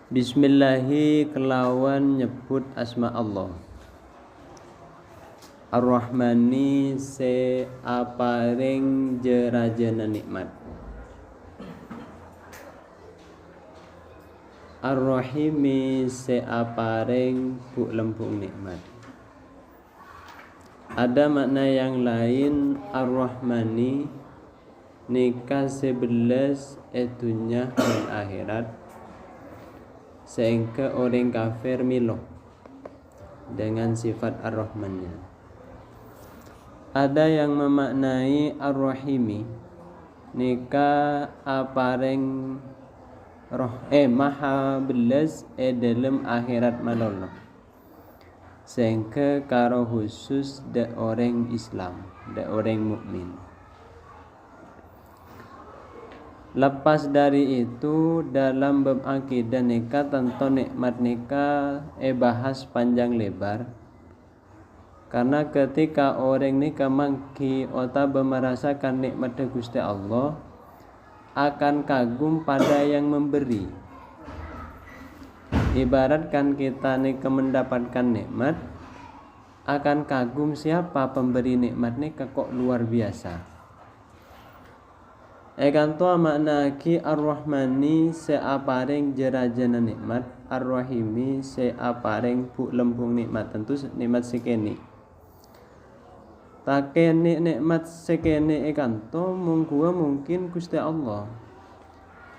Bismillahi kelawan nyebut asma Allah. Ar-Rahmani se aparing jerajana nikmat. Ar-Rahimi se aparing bu lembung nikmat. Ada makna yang lain Ar-Rahmani nikah 11 dunya dan akhirat, sehingga orang kafir miloh dengan sifat Ar-Rahmannya. Ada yang memaknai Ar-Rahimi nikah apareng maha belas dalam akhirat malolo, sehingga karo khusus de orang Islam, de orang mukmin. Lepas dari itu dalam bab akidah nikah tentu nikmat nikah bahas panjang lebar. Karena ketika orang nikah mangki atau merasakan nikmat Gusti Allah, akan kagum pada yang memberi. Ibaratkan kita nikah mendapatkan nikmat, akan kagum siapa pemberi nikmat nikah kok luar biasa. Ekan tua makna ki Ar-Rahmani se apareng jerajana nikmat, Ar-Rahimi se apareng bu lembung nikmat, tentu nikmat sekeni. Takeni nikmat sekeni ekan to mungkin Gusti Allah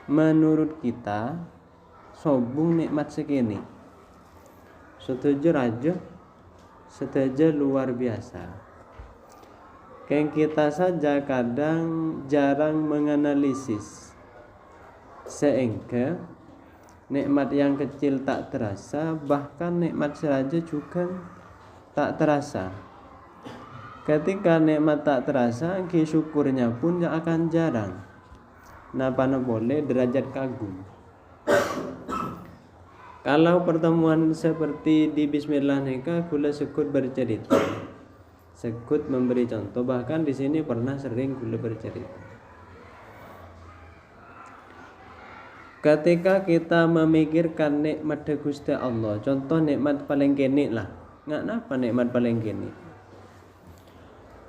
menurut kita sobung nikmat sekeni. Setuju raja, setuju luar biasa. Kayak kita saja kadang jarang menganalisis, sehingga nikmat yang kecil tak terasa, bahkan nikmat saja juga tak terasa. Ketika nikmat tak terasa, syukurnya pun akan jarang. Napa boleh derajat kagum. Kalau pertemuan seperti di Bismillah nikah, kula sekut bercerita. Sekut memberi contoh, bahkan di sini pernah sering kula bercerita. Ketika kita memikirkan nikmat Gusti Allah, contoh nikmat paling kene lah. Nggak napa nikmat paling kene.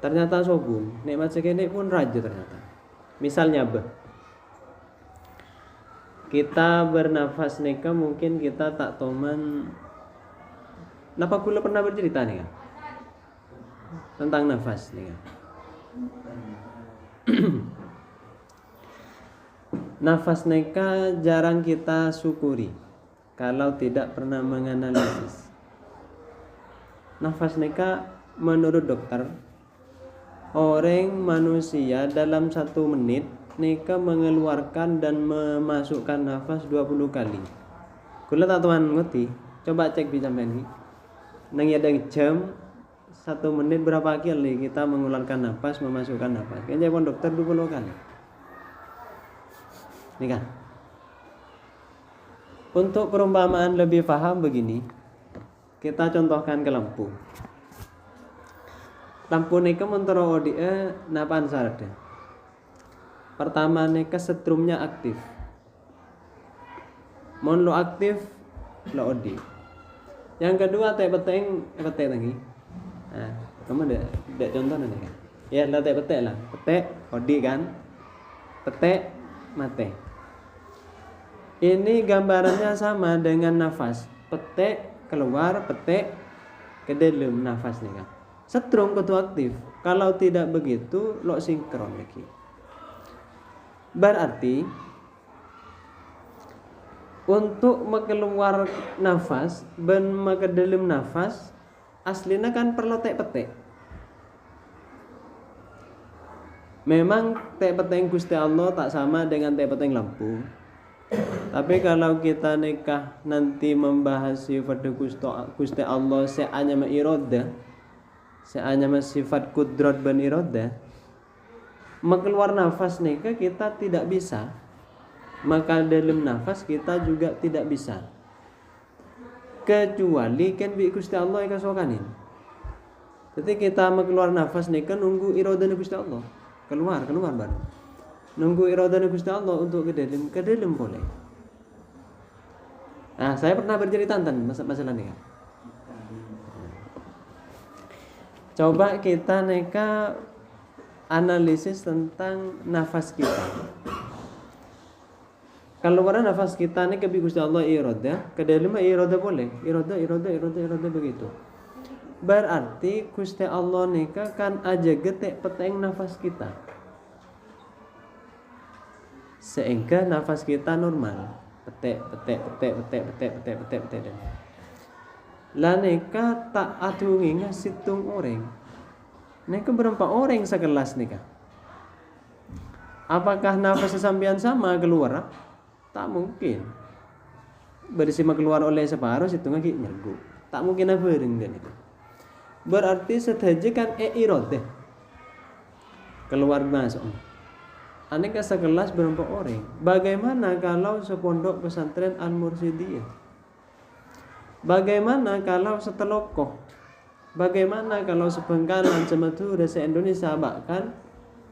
Ternyata sobung, nikmat sekene pun raja ternyata. Misalnya kita bernafas nikah mungkin kita tak toman. Napa kula pernah bercerita nih tentang nafas nih. Nafas nikah jarang kita syukuri kalau tidak pernah menganalisis. Nafas nikah menurut dokter, orang manusia dalam 1 menit nikah mengeluarkan dan memasukkan nafas 20 kali. Kula tak tuan ngerti, coba cek bisa main. Nang ada jam 1 menit berapa kali kita mengeluarkan nafas, memasukkan nafas. Kayaknya pun dokter 20 kali. Ini kan. Untuk perumpamaan lebih paham begini, kita contohkan ke lampu. Lampu nikah mentara ODE napaan syaratnya? Pertama nikah setrumnya aktif. Mon lo aktif lo OD. Yang kedua peteng lagi. Nah, kamu ada contoh nanti kan? Ya, petek lah. Petek OD kan? Petek mate. Ini gambarannya sama dengan nafas. Petek keluar, petek ke dalam nafas nih kan. Setrum kudu aktif. Kalau tidak begitu, lo sinkron lagi. Berarti untuk mengeluar nafas dan ke dalam nafas aslinya kan perlu petek. Memang petek Gusti Allah tak sama dengan petek lampu. Tapi kalau kita nikah nanti membahas sifat Gusti Allah seanya iroda, seanya sifat kudrat ban iroda, mengeluar nafas nikah kita tidak bisa, maka dalam nafas kita juga tidak bisa, kecuali kan bi Gusti Allah yang kasokanin. Jadi kita mengeluar nafas nikah nunggu iroda Gusti Allah keluar baru nunggu iradana Gusti Allah untuk ke dalam boleh. Saya pernah bercerita tentang masalah nikah. Coba kita analisis tentang nafas kita. Kalau warna nafas kita nih kebi Gusti Allah iroda, kedalam iroda boleh, iroda begitu. Berarti Gusti Allah kan aja getek peteng nafas kita, sehingga nafas kita normal, petek. Lah tak atungi ngasitung orang, berapa orang sekelas apakah nafas sampean sama keluar? Tak mungkin. Bersima keluar oleh separuh situ ngaki nyergu. Tak mungkin bareng dan itu. Berarti sedaja kan irode keluar masuk. Aneka sekelas berapa orang? Bagaimana kalau sepondok pesantren Al-Mursidiyah? Bagaimana kalau setelokoh? Bagaimana kalau sebengkalan semadura se-Indonesia bahkan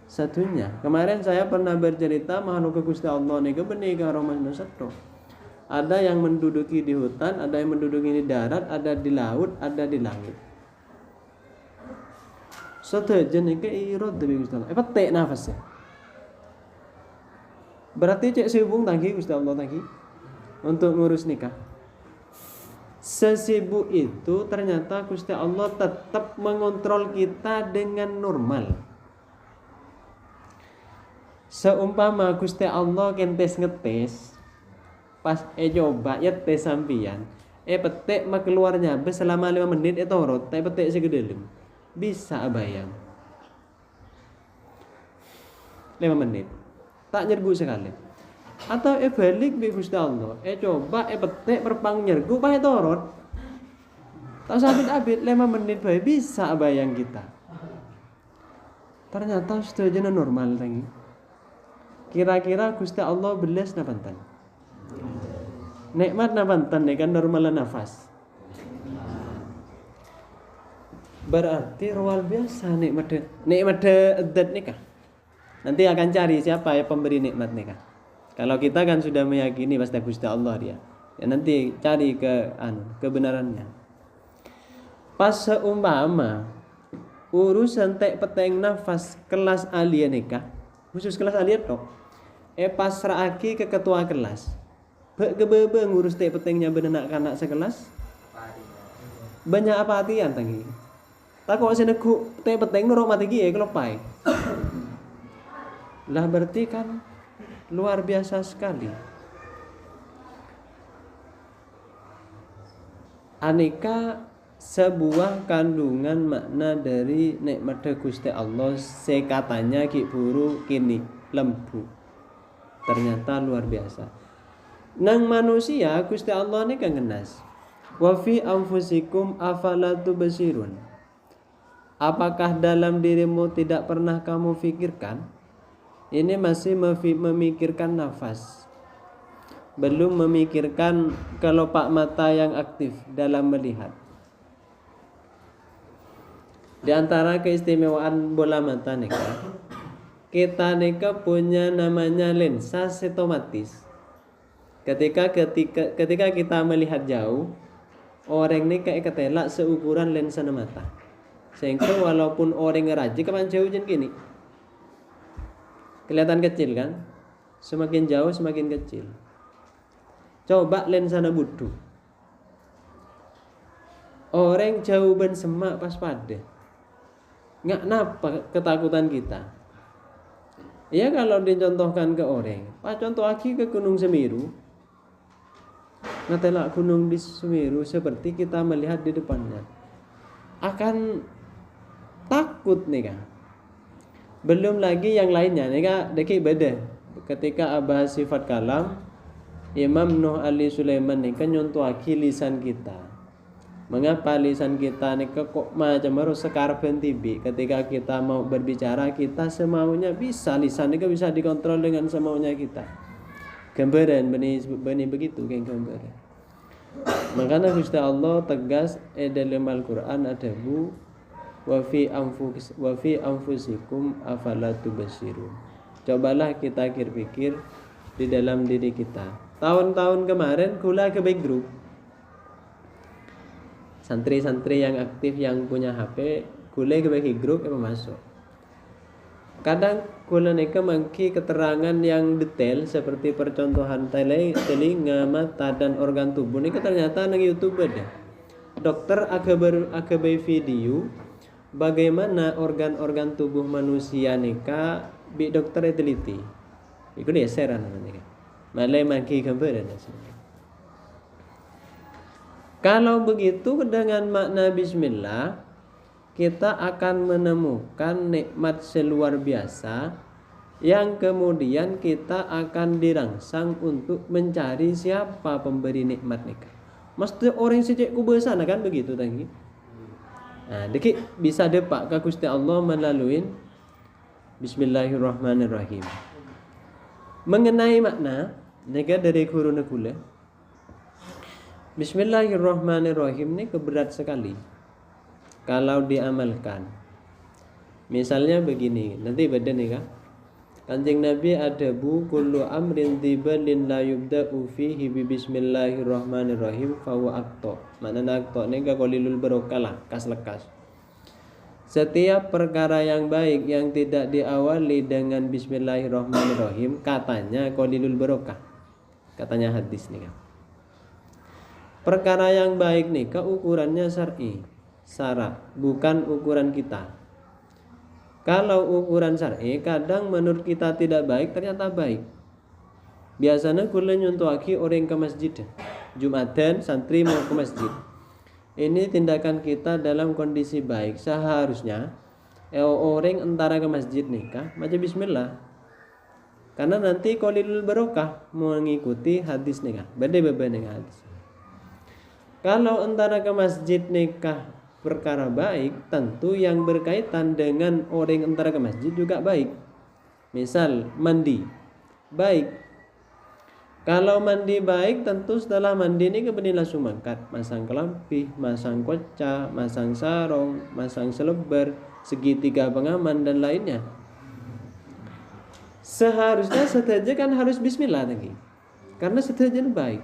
satunya. Kemarin saya pernah bercerita makhluk Gusti Allah nih benih karo manusia. Ada yang menduduki di hutan, ada yang menduduki di darat, ada di laut, ada di langit. Sedaja nih irod dewi Gusti Allah. Petik nafasnya. Berarti cek sibuk tangki Gusti Allah tangki untuk ngurus nikah. Sesibuk itu ternyata Gusti Allah tetap mengontrol kita dengan normal. Seumpama Gusti Allah kentes ngetes pas coba ya tes sampian petik mak keluarnya selama 5 menit torot tapi petik segedelem bisa bayang 5 menit tak nyergu sekali atau balik bi Gusti Allah coba petik perpang nyergu pae torot tak sabit-abit 5 menit bae bisa bayang kita ternyata sudah normal lagi. Kira-kira Gusti Allah belas napantan. Nikmat napantan kan normal nafas. Berarti luar biasa nikmat edat nikah. Nanti akan cari siapa ya pemberi nikmat nikah. Kalau kita kan sudah meyakini pasti Gusti Allah dia. Ya nanti cari kebenarannya. Pas seumpama urusan peteng nafas kelas alien nikah, khusus kelas alien toh. Pasrahake ke ketua kelas. Bebe ngurus petengnya benenak kanak sekelas. Banyak apa hatian tangi. Tak kok seneku peteng nurut mati gie kelopai. Lah berarti kan luar biasa sekali. Aneka sebuah kandungan makna dari nikmat Gusti Allah sekatanya ki buru kini lembu. Ternyata luar biasa. Nang manusia Gusti Allah ini kan genas. Wa fi anfusikum afala tubsirun. Apakah dalam dirimu tidak pernah kamu pikirkan? Ini masih memikirkan nafas. Belum memikirkan kelopak mata yang aktif dalam melihat. Di antara keistimewaan bola mata kita punya namanya lensa setomatis. Ketika kita melihat jauh, orang ketelak seukuran lensa mata. Sehingga walaupun orang ngeraji kapan jauh jen gini, kelihatan kecil kan? Semakin jauh semakin kecil. Coba lensa budu. Orang jauh ben semak pas pada. Nggak napa ketakutan kita. Ya kalau dicontohkan ke orang, contoh lagi ke Gunung Semeru, ngatelak gunung di Semeru seperti kita melihat di depannya, akan takut nih kan. Belum lagi yang lainnya nih kan, deki beda. Ketika abah sifat kalam, Imam Nuh Ali Sulaiman nih kan nyontoh lagi lisan kita. Mengapa lisan kita nih kok macam harus sekarben tibi ketika kita mau berbicara kita semaunya bisa lisan ini bisa dikontrol dengan semaunya kita. Gambaran benih begitu kayak gambaran. Makanya Gusti Allah tegas dalam Al-Qur'an ada bu wa fi anfusikum afala tubsirun. Cobalah kita pikir di dalam diri kita. tahun-tahun kemarin kula ke baik grup santri-santri yang aktif yang punya HP kula ke bagi grup masuk. Kadang kula neka mangki keterangan yang detail seperti percontohan telinga, mata dan organ tubuh ini ternyata nang YouTube ada. Dokter akabai video bagaimana organ-organ tubuh manusia neka bi dokter teliti. Iku dia seran namanya. Malai mangki gambar dan kalau begitu dengan makna bismillah kita akan menemukan nikmat seluar biasa yang kemudian kita akan dirangsang untuk mencari siapa pemberi nikmat nikah. Mesti orang sejak kubur sana kan begitu tadi. Nah, dikit bisa depak ke Gusti Allah melalui Bismillahirrahmanirrahim. Mengenai makna nega dari guru negula. Bismillahirrahmanirrahim ini keberat sekali kalau diamalkan. Misalnya begini, nanti beda nih kak. Kanjeng Nabi ada kullu amrin tibalin la yubda'u fihi bi bismillahirrahmanirrahim fawa akto. Maknanya akto ini qalilul barokah lah, kas lekas. Setiap perkara yang baik yang tidak diawali dengan bismillahirrahmanirrahim katanya qalilul barokah. Katanya hadis nih kak. Perkara yang baik nih ukurannya syar'i, syarat, bukan ukuran kita. Kalau ukuran syar'i kadang menurut kita tidak baik ternyata baik. Biasanya kula nyontohaki orang ke masjid, Jumatan santri mau ke masjid. Ini tindakan kita dalam kondisi baik. Seharusnya orang antara ke masjid nikah baca bismillah. Karena nanti qalilul barokah mengikuti hadis nikah. Beda-beda dengan hadis. Kalau antara ke masjid nikah perkara baik, tentu yang berkaitan dengan orang antara ke masjid juga baik. Misal mandi, baik. Kalau mandi baik, tentu setelah mandi ini kemudian langsung mangkat, masang kelampi, masang koca, masang sarung, masang selebar, segitiga pengaman dan lainnya. Seharusnya setelah kan harus bismillah lagi, karena setelah baik.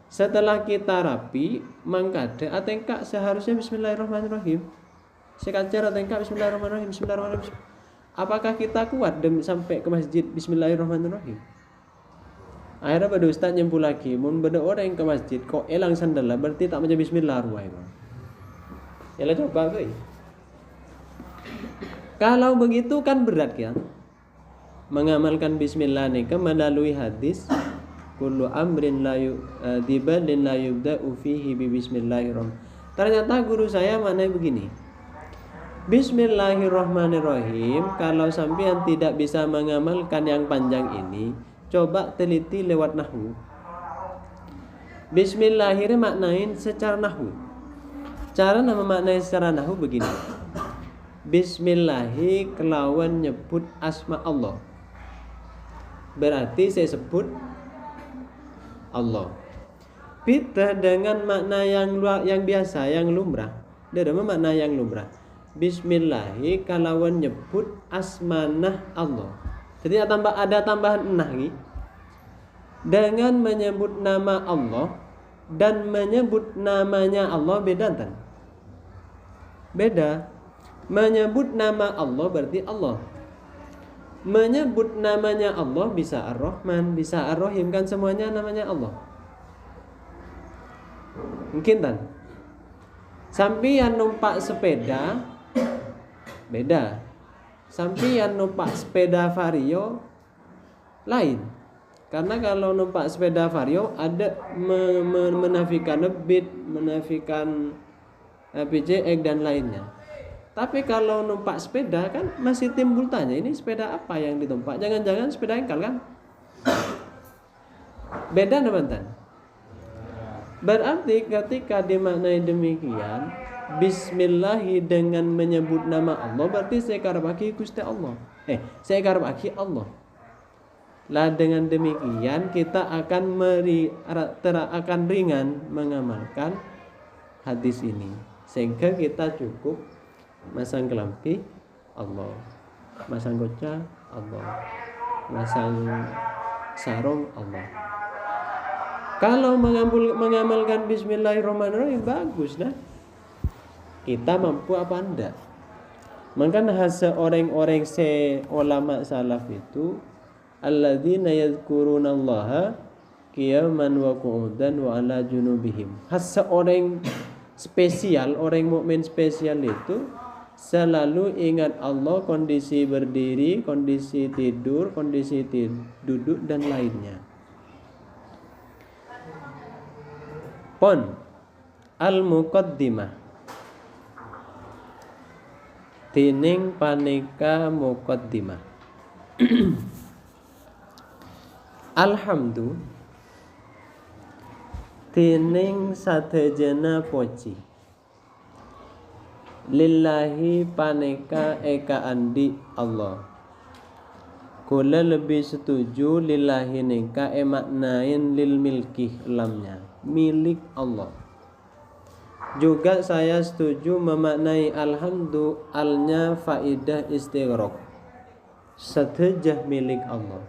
Setelah kita rapi, mangkade atengkak seharusnya bismillahirrahmanirrahim. Sekacar atengkak bismillahirrahmanirrahim, bismillahirrahmanirrahim. Apakah kita kuat sampai ke masjid bismillahirrahmanirrahim? Akhirnya pada ustaz nyempul lagi, mun beda orang yang ke masjid kok elang sandal lah, berarti tak macam bismillahirrahmanirrahim. Ya lah coba gue. Kalau begitu kan berat kan? Mengamalkan bismillah nih melalui hadis kullu amrin la yu'dibalin la yubda'u fihi bi bismillahirrahmanirrahim. Ternyata guru saya maknanya begini. Bismillahirrahmanirrahim kalau sampean tidak bisa mengamalkan yang panjang ini, coba teliti lewat nahwu. Bismillahirrahmanirrahim maknain secara nahwu. Cara nama maknai secara nahwu begini. Bismillahi kelawan nyebut asma Allah. Berarti saya sebut Allah. Beda dengan makna yang biasa, yang lumrah. Dia ada makna yang lumrah. Bismillahi kalawan nyebut asmanah Allah. Jadi ada tambahan nah lagi. Dengan menyebut nama Allah dan menyebut namanya Allah beda kan? Beda. Menyebut nama Allah berarti Allah. Menyebut namanya Allah bisa Ar-Rahman, bisa Ar-Rahim, kan semuanya namanya Allah. Mungkin kan? Sampai yang numpak sepeda beda. Sampai yang numpak sepeda Vario lain. Karena kalau numpak sepeda Vario ada menafikan lebih, menafikan PJX dan lainnya. Tapi kalau numpak sepeda kan masih timbul tanya, ini sepeda apa yang ditumpak? Jangan-jangan sepeda engkal kan? Beda teman-teman. Berarti ketika dimaknai demikian, Bismillahi dengan menyebut nama Allah berarti saya karabaki Gusti Allah. Saya karabaki Allah. Lah dengan demikian kita akan akan ringan mengamalkan hadis ini, sehingga kita cukup masang kelampi Allah, masang koca Allah, masang sarung Allah. Kalau mengamalkan bismillahirrahmanirrahim bagus dah. Kita mampu apa anda? Maka hasa orang-orang ulama salaf itu alladzina yadhkurunallaha qiyaman wa qu'udan wa ala junubihim. Hasa orang spesial, orang mukmin spesial itu selalu ingat Allah kondisi berdiri, kondisi tidur, kondisi duduk dan lainnya. Pon al-muqaddimah tining paneka muqaddimah. Alhamdu tining sadajana poci lillahi paneka eka andi Allah. Kula lebih setuju lillahi neka maknain lil milki lamnya milik Allah. Juga saya setuju memaknai alhamdu alnya faidah istighraq setejah milik Allah.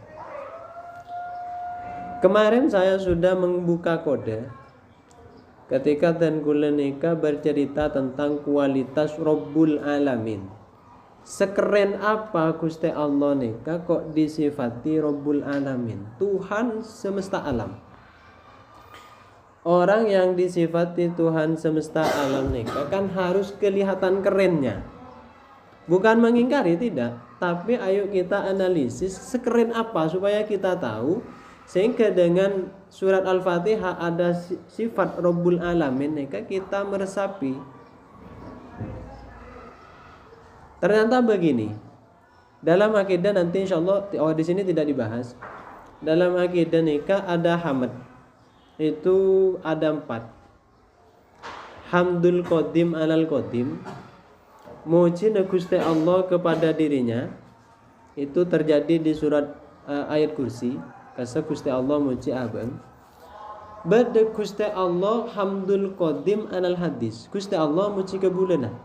Kemarin saya sudah membuka kode ketika Tengku Lenika bercerita tentang kualitas Rabbul Alamin. Sekeren apa Gusti Allah nika kok disifati Rabbul Alamin, Tuhan semesta alam. Orang yang disifati Tuhan semesta alam nika kan harus kelihatan kerennya. Bukan mengingkari, tidak, tapi ayo kita analisis sekeren apa supaya kita tahu, sehingga dengan surat Al-Fatihah ada sifat Rabbul Alamin nika kita meresapi. Ternyata begini. Dalam akidah nanti insyaallah di sini tidak dibahas. Dalam akidah nika ada hamd. Itu ada 4. Hamdul qadim alal qadim, muji Gusti Allah kepada dirinya. Itu terjadi di surat ayat kursi. Kasa Gusti Allah muji abang. Bade Gusti Allah hamdul qadim alal hadis. Gusti Allah muji kebulana.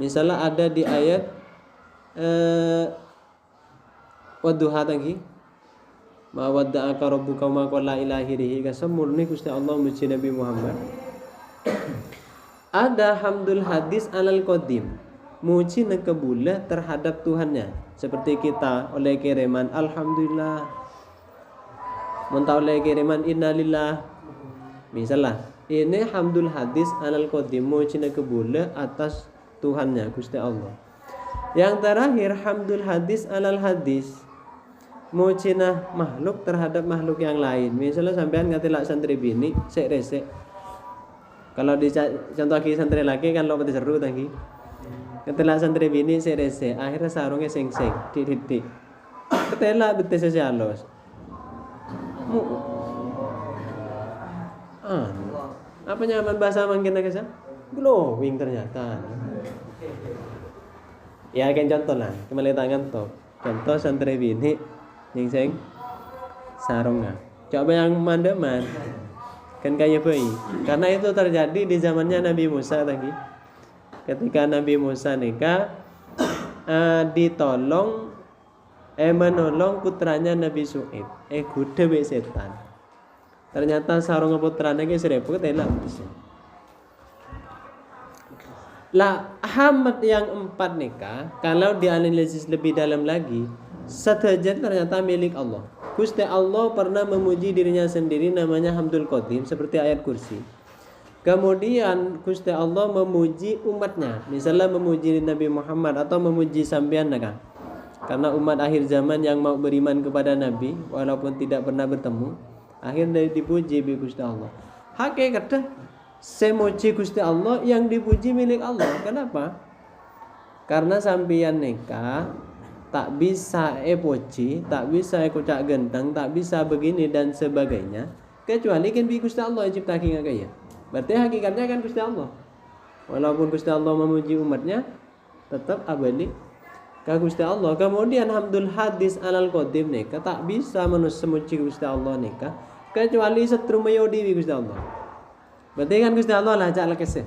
Misalnya ada di ayat wadduha tangki ma wadda'aka rabbuka ma qala ilahi kasam murni Gusti Allah muji Nabi Muhammad. Ada hamdul hadis alal qadim, muji nekebula terhadap Tuhannya, seperti kita oleh kiriman alhamdulillah, mentah oleh kiriman innalillah. Misalnya ini hamdul hadis alal qadim, muji nekebula atas Tuhannya Gusti Allah. Yang terakhir hamdul hadis alal hadis, mucinah makhluk terhadap makhluk yang lain. Misalnya sampean ngatilak santri bini sek resek. Kalau contoh lagi santri laki kan lo pati seru tangki. Ngatilak santri bini sek resek, akhirnya sarungnya seng-seng, titik. Ketela betes sesialos. Apa nyaman bahasa mungkin agak glowing ternyata. Ya kan contoh lah, kembali tangan toh. Contoh santri bini seng sarungnya. Coba yang mandeman kan kayak bayi. Karena itu terjadi di zamannya Nabi Musa tadi. Ketika Nabi Musa nikah ditolong menolong putranya Nabi Su'ib. Gude be setan. Ternyata sarung putranya ge sereput elak bisa. Lah hamd yang 4 nikah kalau dianalisis lebih dalam lagi, sederajat ternyata milik Allah. Gusti Allah pernah memuji dirinya sendiri namanya hamdul qadim seperti ayat kursi. Kemudian Gusti Allah memuji umatnya, misalnya memuji Nabi Muhammad atau memuji sampean nakah. Karena umat akhir zaman yang mau beriman kepada Nabi walaupun tidak pernah bertemu, akhirnya dipuji bi Gusti Allah. Hakikatnya semuji Gusti Allah, yang dipuji milik Allah. Kenapa? Karena sampeyan nikah tak bisa puji, tak bisa kucak genteng, tak bisa begini dan sebagainya, kecuali kan bi Gusti Allah yang ciptakan kaya. Berarti hakikatnya kan Gusti Allah. Walaupun Gusti Allah memuji umatnya, tetap abadi ka Gusti Allah. Kemudian hamdul hadis alal qadim nikah tak bisa memuji Gusti Allah nikah kecuali setru mayodi bi Gusti Allah. Berarti kan Gusti Allah lah cak lekese.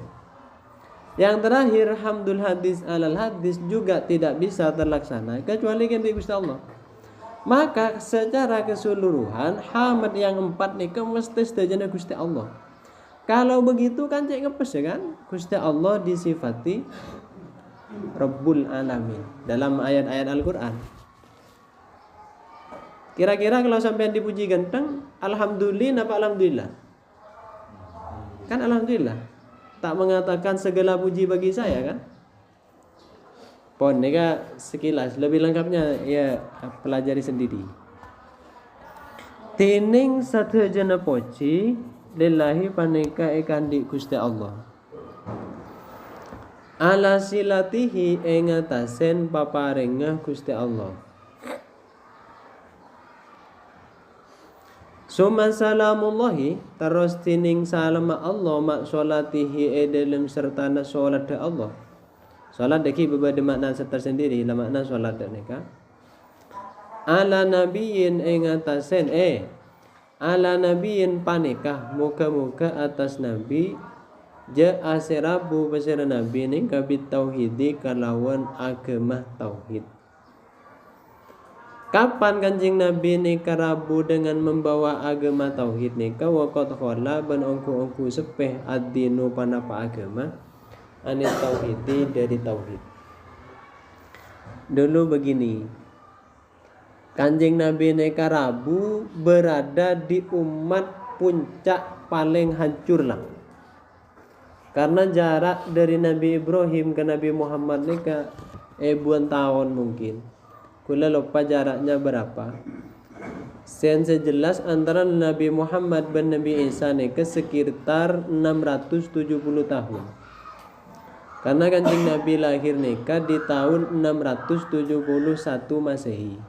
Yang terakhir hamdul hadis alal hadis juga tidak bisa terlaksana kecuali kan bi Gusti Allah. Maka secara keseluruhan hamad yang 4 nika mesti sedajana Gusti Allah. Kalau begitu kan cek ngepes ya kan? Gusti Allah disifati Rabbul Alamin dalam ayat-ayat Al-Qur'an. Kira-kira kalau sampai dipuji ganteng, alhamdulillah apa alhamdulillah? Kan alhamdulillah. Tak mengatakan segala puji bagi saya kan? Pon neka sekilas lebih lengkapnya ya pelajari sendiri. Tining sadajana puji lillahi paneka ekandi Gusti Allah. Ala silatihi ing atasen paparengah Gusti Allah. Summa salamullahi terus tining salama Allah mak sholatihi dalam sertana sholat Allah. Sholat deki berbeda makna tersendiri lah makna sholat neka. Ala nabiyin ing atasen ala nabiyin panikah muka-muka atas nabi ja asirabu basira nabi ni kabit tauhidi kalawan agama tauhid. Kapan kanjeng Nabi ni karabu dengan membawa agama tauhid ni ka waqat khala ban ongku-ongku sepeh ad-dinu panapa agama anit tauhidi dari tauhid. Dulu begini, kanjeng Nabi ni karabu berada di umat puncak paling hancur lah. Karena jarak dari Nabi Ibrahim ke Nabi Muhammad ni ke ribuan tahun mungkin. Kula lupa jaraknya berapa. Sejelas antara Nabi Muhammad dan Nabi Isa ni ke sekitar 670 tahun. Karena kanjeng Nabi lahir nikah di tahun 671 Masehi.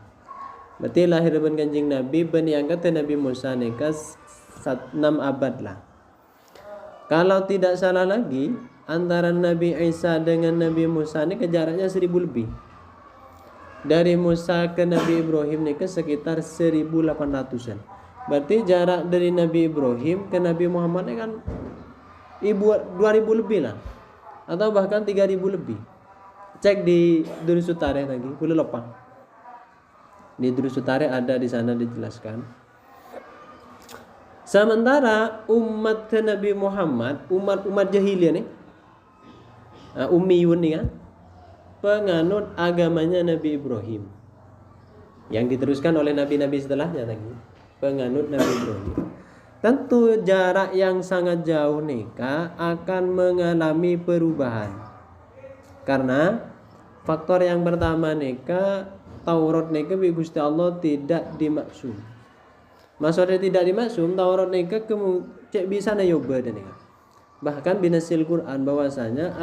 Berarti lahir ben kanjeng Nabi ben diangkat Nabi Musa nikah 6 abad lah. Kalau tidak salah lagi antara Nabi Isa dengan Nabi Musa ni jaraknya 1000 lebih. Dari Musa ke Nabi Ibrahim ni ke sekitar 1800-an. Berarti jarak dari Nabi Ibrahim ke Nabi Muhammad ni kan 2000 lebih lah. Atau bahkan 3000 lebih. Cek di Durus Tarikh lagi, boleh lupa. Di Durus Tarikh ada di sana dijelaskan. Sementara umat Nabi Muhammad, umat jahiliyah nih, ummiyun nih kan, penganut agamanya Nabi Ibrahim yang diteruskan oleh nabi-nabi setelahnya lagi, penganut Nabi Ibrahim. Tentu jarak yang sangat jauh nikah akan mengalami perubahan. Karena faktor yang pertama nikah Taurat nikah bi Gusti Allah tidak dimaksum. Maksudnya tidak dimaksum Taurat nikah cek bisa na yoba dan nikah. Bahkan binasil Quran bahwasanya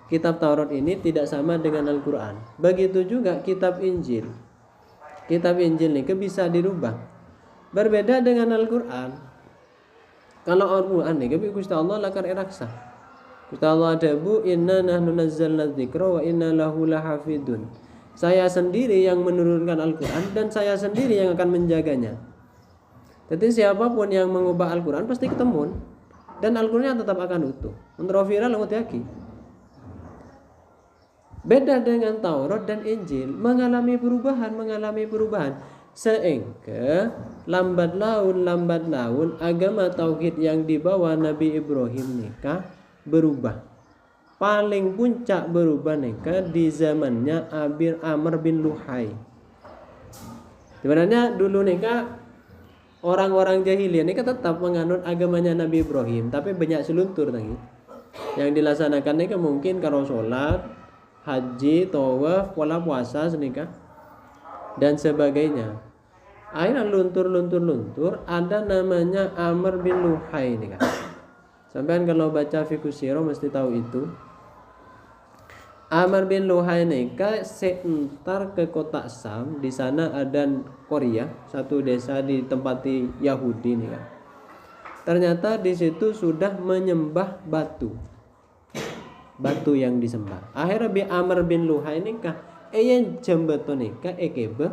kitab Taurat ini tidak sama dengan Al-Quran. Begitu juga kitab Injil. Kitab Injil ini bisa dirubah. Berbeda dengan Al-Quran. Kalau Al-Quran ini Gusti Allah lakar iraksa. Gusti Allah ada bu inna nahnu nazzalna dzikra wa inna lahu lahafidun. Saya sendiri yang menurunkan Al-Quran dan saya sendiri yang akan menjaganya. Jadi siapapun yang mengubah Al-Quran pasti ketemu. Dan Al-Quran tetap akan utuh. Untuk viral mutiaki. Beda dengan Taurat dan Injil mengalami perubahan. Sehingga lambat laun agama tauhid yang dibawa Nabi Ibrahim nikah berubah. Paling puncak berubah nikah di zamannya Amr bin Luhai. Sebenarnya dulu nikah orang-orang jahiliyah nikah tetap menganut agamanya Nabi Ibrahim, tapi banyak seluntur lagi. Yang dilaksanakan nikah mungkin kalau sholat, haji, tawaf, pola puasa senikah dan sebagainya. Akhirnya luntur ada namanya Amr bin Luhai nih kan. Sampai kalau baca fiqh sirah mesti tahu itu. Amr bin Luhai nih kan seentar ke kota Sam, di sana ada Korea, satu desa ditempati Yahudi nih kan. Ternyata di situ sudah menyembah batu yang disembah. Akhirnya bi Amr bin Luhai nikah yang jembeton nikah ekebe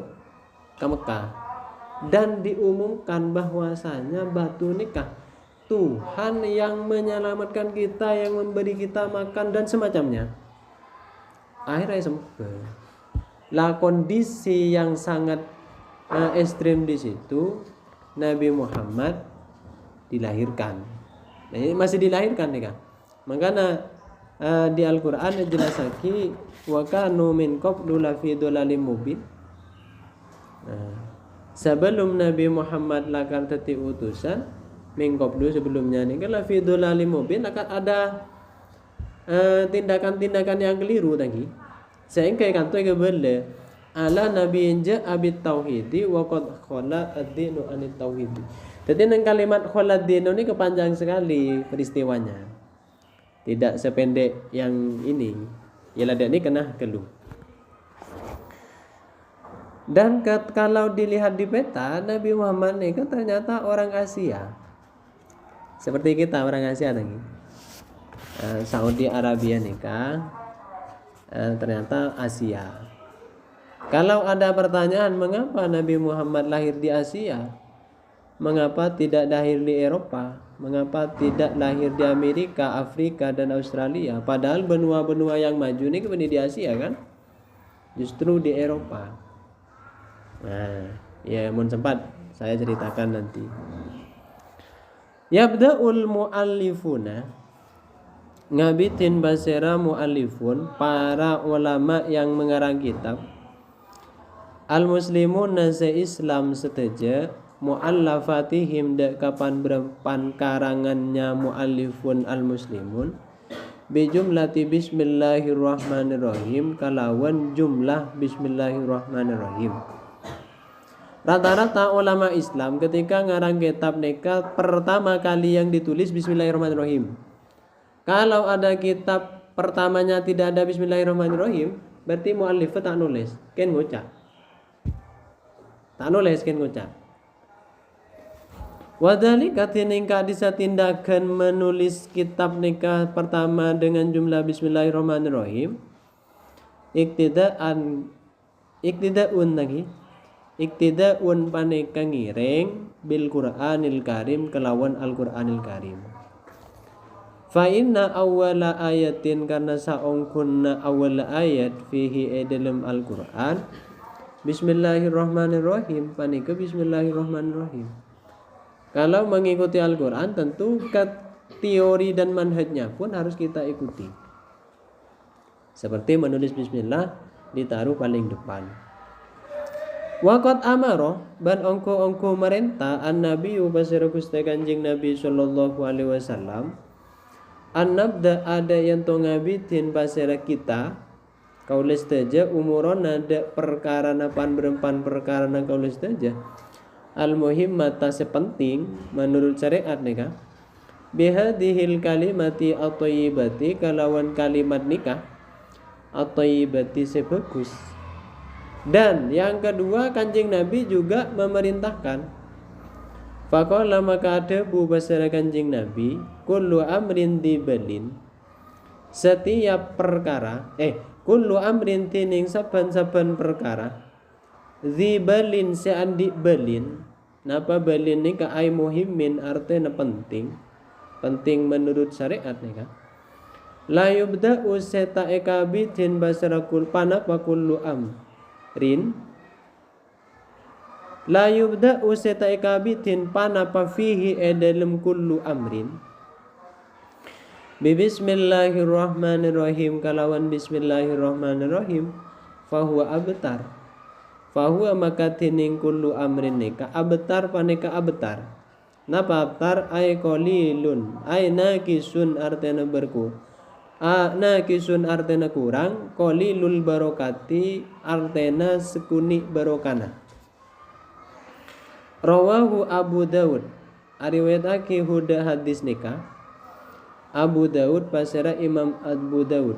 ke Mekah dan diumumkan bahwasanya batu nikah Tuhan yang menyelamatkan kita, yang memberi kita makan dan semacamnya. Akhirnya sembah. Lah kondisi yang sangat ekstrim di situ Nabi Muhammad dilahirkan. Nah, ini masih dilahirkan nih kan. Makanya di Al-Qur'an jelasaki wa kanu min qablu lafi dhalalim mubin. Sebelum Nabi Muhammad lakar teti utusan min qablu sebelumnya nih kan lafi dhalalim mubin akan ada tindakan-tindakan yang keliru tadi. Sehingga kan tuh kebele ala nabi inja abit tauhidi wa qad khala ad-dinu anit tauhidi. Jadi nang kalimat khala ad-dinu ini kepanjang sekali peristiwanya. Tidak sependek yang ini. Ialah ini kena keluh. Dan kalau dilihat di peta Nabi Muhammad ini kan ternyata orang Asia. Seperti kita orang Asia lagi. Saudi Arabia nikah ternyata Asia. Kalau ada pertanyaan mengapa Nabi Muhammad lahir di Asia, mengapa tidak lahir di Eropa, mengapa tidak lahir di Amerika, Afrika dan Australia, padahal benua-benua yang maju ini kemudian di Asia kan, justru di Eropa. Nah, ya mohon sempat saya ceritakan nanti. Yabda'ul mu'allifuna ngabitin basera mu'allifun, para ulama yang mengarang kitab, al-muslimun nase Islam seteja, mu'allafatihim dek kapan berpan karangannya mu'allifun al-muslimun, bijumlati bismillahirrahmanirrahim, kalawan jumlah bismillahirrahmanirrahim. Rata-rata ulama Islam ketika ngarang kitab nikah pertama kali yang ditulis bismillahirrahmanirrahim. Kalau ada kitab pertamanya tidak ada bismillahirrahmanirrahim, berarti mu'allif tak nulis, ken ngucap. Tak nulis ken ngucap. Wadhalika tiningka disa tindakan menulis kitab nikah pertama dengan jumlah bismillahirrahmanirrahim. Iktidaun paneka ngiring bil Qur'anil Karim kelawan Al-Qur'anil Karim. Fa inna awwala ayatin karena saongkunna awwala ayat fihi dalam Al-Qur'an bismillahirrahmanirrahim, panika bismillahirrahmanirrahim. Kalau mengikuti Al-Qur'an tentu teori dan manhajnya pun harus kita ikuti. Seperti menulis bismillah ditaruh paling depan. Waqat amaro ban ongko merintah an-nabi basira Gusti Kanjeng Nabi sallallahu alaihi wasallam an-nabda ada yang to ngabitin basira kita kaulis saja umuron ada perkara napan berempan perkara na kaulis saja al-muhimmata sepenting menurut syariat nikah bihadihil kalimati at-thayyibati kalawan kalimat nikah at-thayyibati sebagus. Dan yang kedua Kanjeng Nabi juga memerintahkan faqala maka ada bu basara Kanjeng Nabi kullu amrin dibalin setiap perkara kullu amrin tining saban-saban perkara zibalin seandi balin napa balin ni ka ai muhimmin artinya penting menurut syariat ni kan la yubda'u seta ekabitin basara kul panapa kullu amrin la yubda'u seta ekabitin panapa fihi dalam kullu amrin bismillahirrahmanirrahim kalawan bismillahirrahmanirrahim fahuwa abtar fahuwa maka tining kullu amrin nika abtar paneka abtar napa abtar ay qalilun ay nakisun artena nakisun artena kurang qalilul barokati artena sekuni barokana. Rawahu Abu Daud ariwayatake huda hadis nikah Abu Daud pasera Imam Abu Daud.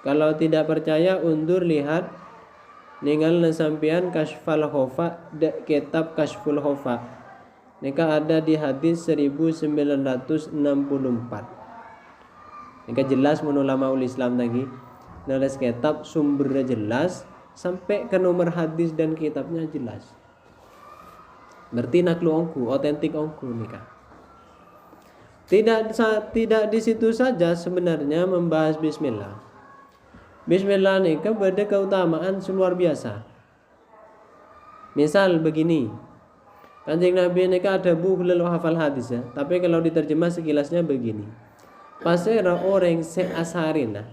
Kalau tidak percaya undur lihat ningal sampean Kashful Khofa kitab Kashful Khofa nikah ada di hadis 1964. Nikah jelas menulama ul Islam lagi nulis kitab sumbernya jelas sampai ke nomor hadis dan kitabnya jelas. Berarti naklu ongku otentik ongku nikah. Tidak di situ saja sebenarnya membahas bismillah. Bismillah nikah pada keutamaan luar biasa. Misal begini, Kanjeng Nabi ini ada buku lalu hafal hadis ya, tapi kalau diterjemah sekilasnya begini. Pasera orang se asarina.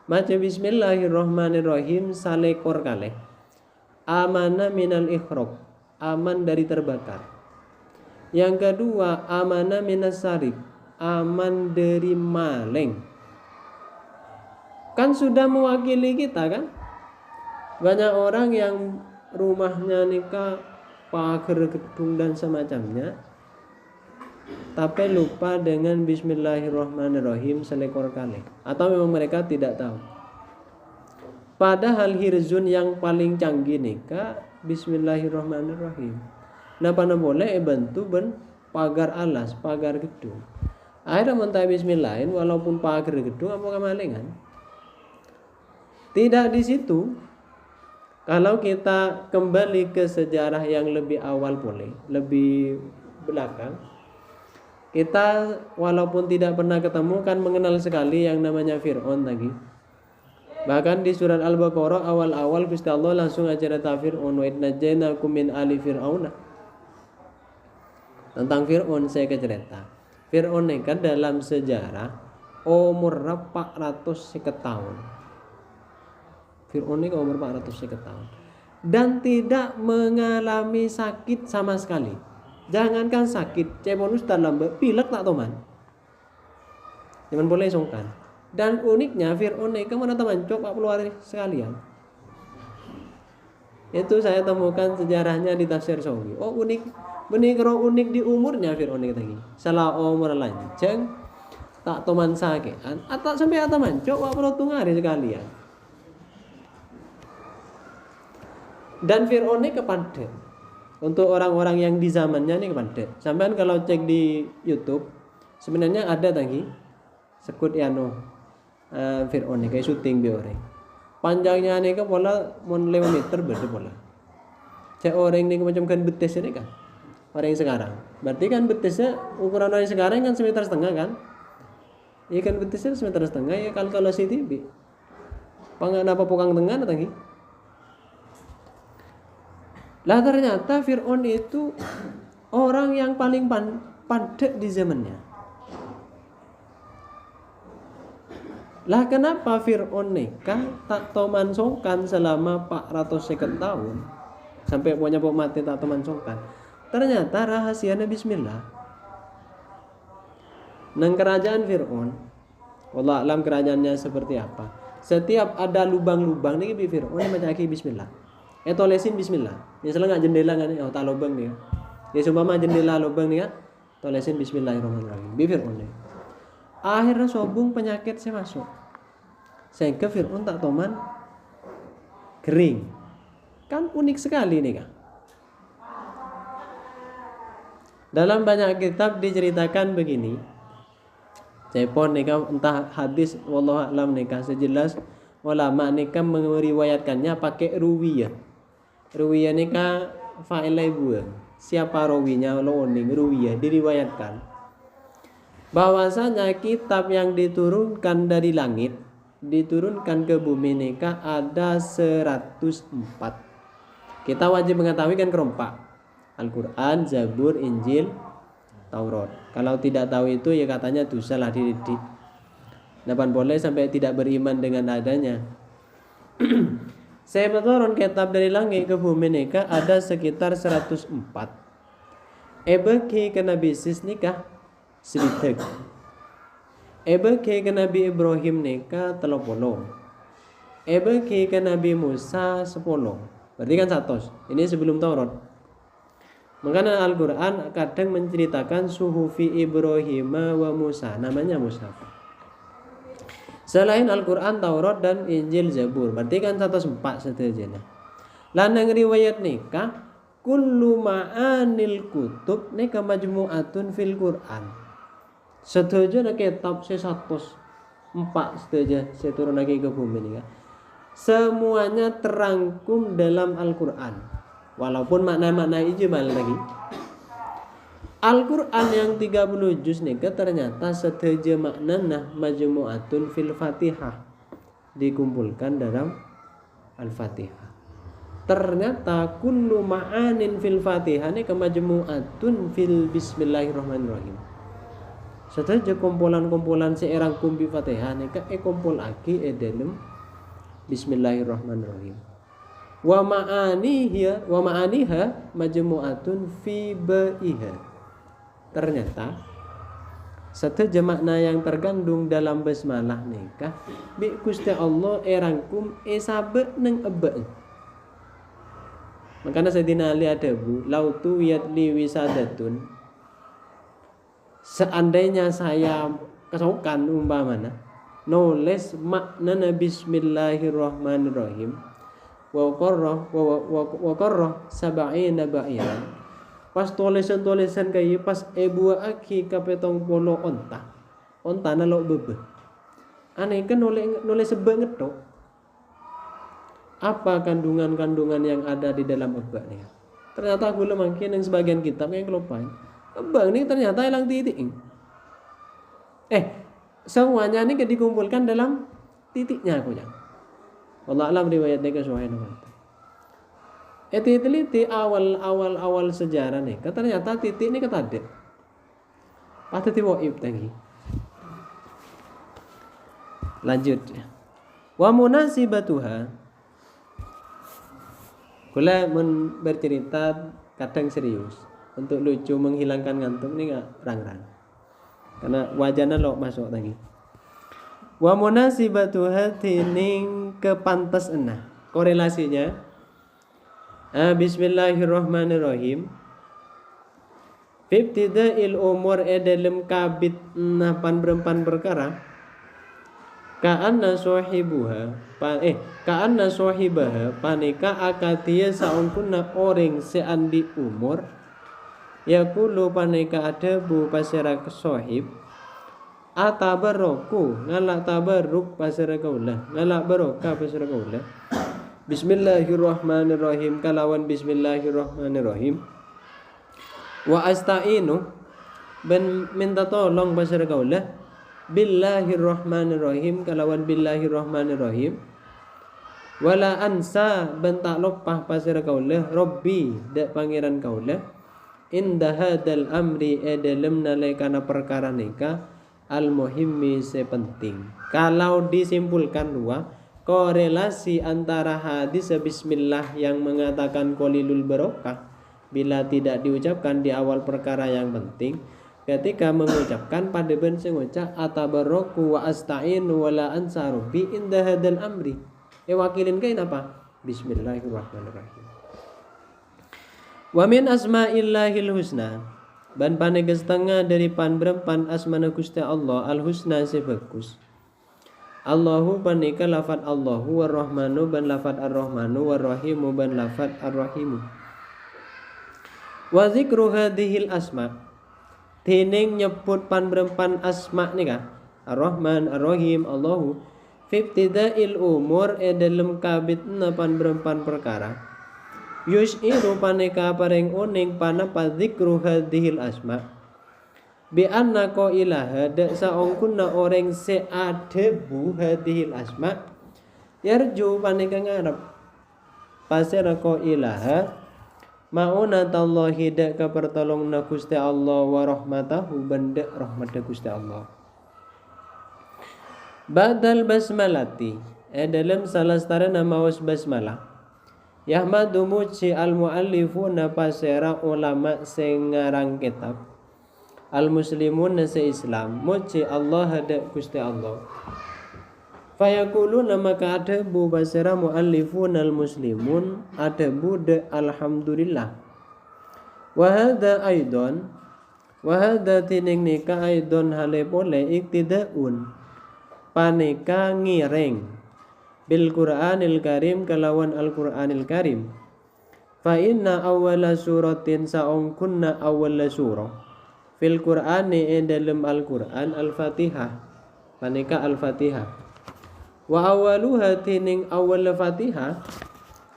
Maca bismillahirrahmanirrahim salekor kaleh. Amana minal ikhraq, aman dari terbakar. Yang kedua, amana minas sarib, aman dari maling. Kan sudah mewakili kita kan? Banyak orang yang rumahnya nikah pagar gedung dan semacamnya, tapi lupa dengan bismillahirrahmanirrahim selekor kali, atau memang mereka tidak tahu. Padahal hirzun yang paling canggih nikah bismillahirrahmanirrahim. Napa boleh bantu ben pagar alas, pagar gedung. Akhirnya mentah bismillahin walaupun pagar gedung apa kemalingan. Tidak di situ. Kalau kita kembali ke sejarah yang lebih awal boleh, lebih belakang, kita walaupun tidak pernah ketemu kan mengenal sekali yang namanya Fir'aun lagi. Bahkan di surat Al-Baqarah awal-awal Gusti Allah langsung ajarata Fir'aun wa idnajainakum min ali fir'auna. Tentang Fir'aun saya cerita. Fir'aun ini kan dalam sejarah umur 450 tahun. Fir'aun ini umur 450 tahun dan tidak mengalami sakit sama sekali. Jangankan sakit, cemonus dalam pilek tak toman. Jangan boleh songkan. Dan uniknya Fir'aun ini kemana teman cok 40 hari sekalian. Itu saya temukan sejarahnya di tafsir Sawi. Oh unik, benikro unik di umurnya Fir'aun ini lagi. Salah umur lanceng tak toman sakean atau sampai atau mancok 40 hari sekalian. Dan Fir'aun ini kepadet. Untuk orang-orang yang di zamannya ini kepadet. Sampai kalau cek di YouTube, sebenarnya ada lagi sekut yano Fir'aun ini kayak syuting biore. Panjangnya ini ke pola mon 5 meter beda pola. Cek orang ini macam kan betis ini kan. Orang yang sekarang. Berarti kan betisnya ukuran orang yang sekarang kan 1,5 meter kan. Iya kan betisnya 1,5 meter ya kalkulasi TV. Pangan apa pokang tengah lagi. Lah ternyata Fir'aun itu orang yang paling pandai di zamannya. Lah kenapa Fir'aun nikah tak toman songkan selama 450 tahun sampai punya mati tak toman songkan? Ternyata rahasianya bismillah. Nang kerajaan Fir'aun, wallah alam kerajaannya seperti apa. Setiap ada lubang-lubang nih di Fir'aun macam bismillah. Tolesin bismillah. Misalnya nggak jendela kan, oh tak lubang nih. Ya seumpama jendela lubang nih ya, tolesin bismillahirrahmanirrahim. Bi Fir'aun nih. Akhirnya sobung penyakit saya masuk. Sehingga Fir'aun tak toman kering. Kan unik sekali nih kan. Dalam banyak kitab diceritakan begini. Cepon nikah entah hadis wallahu a'lam nikah sejelas ulama nikah meriwayatkannya pakai ruwiyah. Ruwiyah nikah fa'ilai buang. Siapa rawinya loning ruwiyah diriwayatkan bahwasanya kitab yang diturunkan dari langit diturunkan ke bumi nikah ada 104. Kita wajib mengetahui kan kerompak Al-Quran, Zabur, Injil, Taurat. Kalau tidak tahu itu ya katanya dosa lah dididik. Dapat boleh sampai tidak beriman dengan adanya. Saya turun kitab dari langit ke bumi nikah ada sekitar 104. Ebeki ke Nabi Sis nikah sedikit. Ebeki ke Nabi Ibrahim nikah 30. Ebeki ke Nabi Musa 10. Berarti kan 100. Ini sebelum Taurat. Makanya Al-Quran kadang menceritakan suhufi Ibrahim wa Musa. Namanya Mushaf. Selain Al-Quran, Taurat dan Injil, Zabur. Berarti kan 104 seterusnya. Lanang riwayat nikah kullu ma'anil kutub nikah majmu'atun fil Quran. Setuju nak kitab 104 setuju saya turun lagi ke bumi nikah. Semuanya terangkum dalam Al-Quran. Walaupun makna-makna ijmal lagi. Al-Quran yang 30 juz nikah ternyata setuju maknanya majmu'atun fil Fatihah. Dikumpulkan dalam Al-Fatihah. ternyata kullu ma'anin fil Fatihah ini kemajmu'atun fil bismillahirrahmanirrahim. Sateja kumpulan-kumpulan seerang kumbi Fatihah ini kumpul aki dalam bismillahirrahmanirrahim. Wa ma'aniha majmu'atun fi ba'iha. Ternyata sateja makna yang tergandung dalam basmalah nikah bi Gusti Allah erangkum sabe neng ebe. Makanya Sayyidina Ali ada bu, lautu yatli wisadatun. Seandainya saya kesokan umpamana nulis makna bismillahirrahmanirrahim wa qarrah sab'ina ba'iran. Pas tulisan-tulisan kayak pas ebua aki kapetong polo onta nalo bebe. Aneh kan nulis sebanget tok. Apa kandungan-kandungan yang ada di dalam ebak nih? Ternyata aku makin yang sebagian kitab yang kelupain. Ebak ini ternyata hilang titik. Semuanya ini dikumpulkan dalam titiknya aku ya. Wallah alam riwayatnya kesuaian apa? Teliti awal sejarah nih. Ternyata titik ini ketadek. Patut diwaib tadi. Lanjut. Wa munasibatuha. Kula bercerita kadang serius untuk lucu menghilangkan ngantuk ini nggak rang-rang karena wajahnya lo masuk lagi. Wa munasibatuha tining kepantas enah korelasinya. Bismillahirrahmanirrahim. Ibtida'il umur dalam kabit napan berempan perkara. Ka'anna sahibaha panika akatia saungkunna orang seandi umur yakulu panika ada bu pasira sahib atabarruku ngalak tabarruk pasira kaulah ngalak barokah pasira kaulah. Bismillahirrahmanirrahim kalawan bismillahirrahmanirrahim. Wa asta'inu ben minta tolong pasira kaulah Billahirrahmanirrahim kalawan billahirrahmanirrahim. Wala ansa bentak lopah pasir kaulah Rabbi dak pangeran kaulah inda hadal amri dalam nalekana perkara nikah al muhimmi sepenting. Kalau disimpulkan dua korelasi antara hadis bismillah yang mengatakan qalilul barokah bila tidak diucapkan di awal perkara yang penting, ketika mengucapkan pada ben sengucap atabarroku wa asta'inu wala ansaru bi inda hadal amri. Wakilin kain apa? Bismillahirrahmanirrahim. Wa min asma'illahil husna. Ban panegas setengah dari pan berempan asmana Gusti Allah al husna sebagus. Allahu panika lafad Allahu warrahmanu ban lafad ar-rahmanu warrahimu ban lafad ar-rahimu. Wa zikru hadhil asma' tining nyebut pan berempan asma nika Ar-Rahman Ar-Rahim Allahu fibtida'il umur dalam kabit pan berempan perkara yus'iru paneka pareng oning panapa zikru hadhil asma bi anna qailaha dak saongkunna orang seadebu hadhil asma yarju paneka ngarep pasira qailaha mauna tallahi dak kapertolongna Gusti Allah wa rahmatahu benda rahmat Gusti Allah. Badal basmalati dalam salah setara nama was basmalah. Yahmadu muci al muallifuna pasera ulama sing ngarang kitab. Al muslimun se Islam muci Allah dak Gusti Allah. Fayaquluna maka ada bu basara muallifun al muslimun ada bude alhamdulillah. Wa hadza aidan wa hadza tining nika aidan hale boleh iktidaun paneka ngireng bil Qur'anil Karim kalawan al Qur'anil Karim. Fa inna awwala suratin saungkunna awwala surah fil Qur'ani dalam al Qur'an al Fatihah paneka al Fatihah. Wa awaluha tining awal Fatihah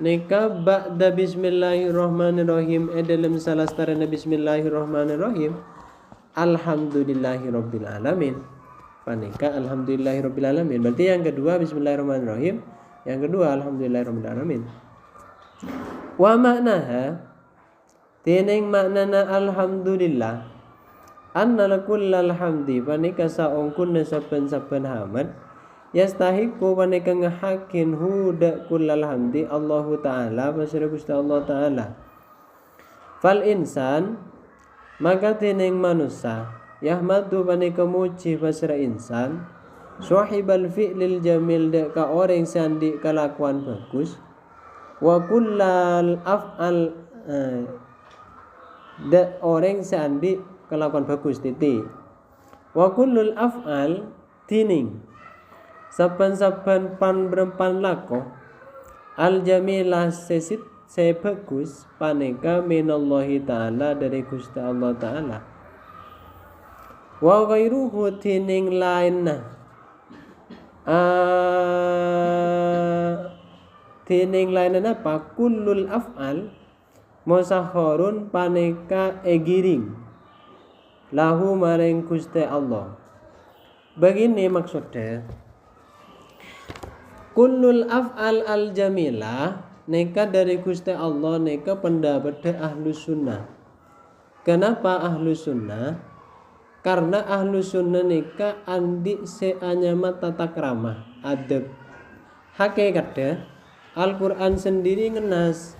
nika ba'da bismillahirrahmanirrahim dalam salah starana bismillahirrahmanirrahim alhamdulillahirabbil alamin panika alhamdulillahirabbil alamin berarti yang kedua bismillahirrahmanirrahim yang kedua alhamdulillahirabbil alamin. Wa maknaha tining maknana alhamdulillah annal kullal hamdi panika saungkun saben-saben hamd yastahiqu panika ngahakin huda kullal hamdi Allahu taala pasira Gusti Allah taala. Fal insan maka tining manusia yahmadu panika muji pasira insan sahibal fi'lil jamil de ka orang sandi kelakuan bagus wa kullal af'al de orang sandi kelakuan bagus titik wa kullul af'al tining saban-saban pan berempan lako al jamilah sesit bagus paneka minallahi ta'ala dari Gusti Allah ta'ala wa ghairuhu tining lainna tining lainna apa kullul af'al musakharun paneka egiring lahu maring Gusti Allah. Begini maksudnya kullul af'al al jamilah neka dari Gusti Allah neka pendapat ahlus sunnah. Kenapa ahlus sunnah? Karena ahlus sunnah neka andi seanyamat tata krama adab. Hakikatnya Al-Quran sendiri ngenas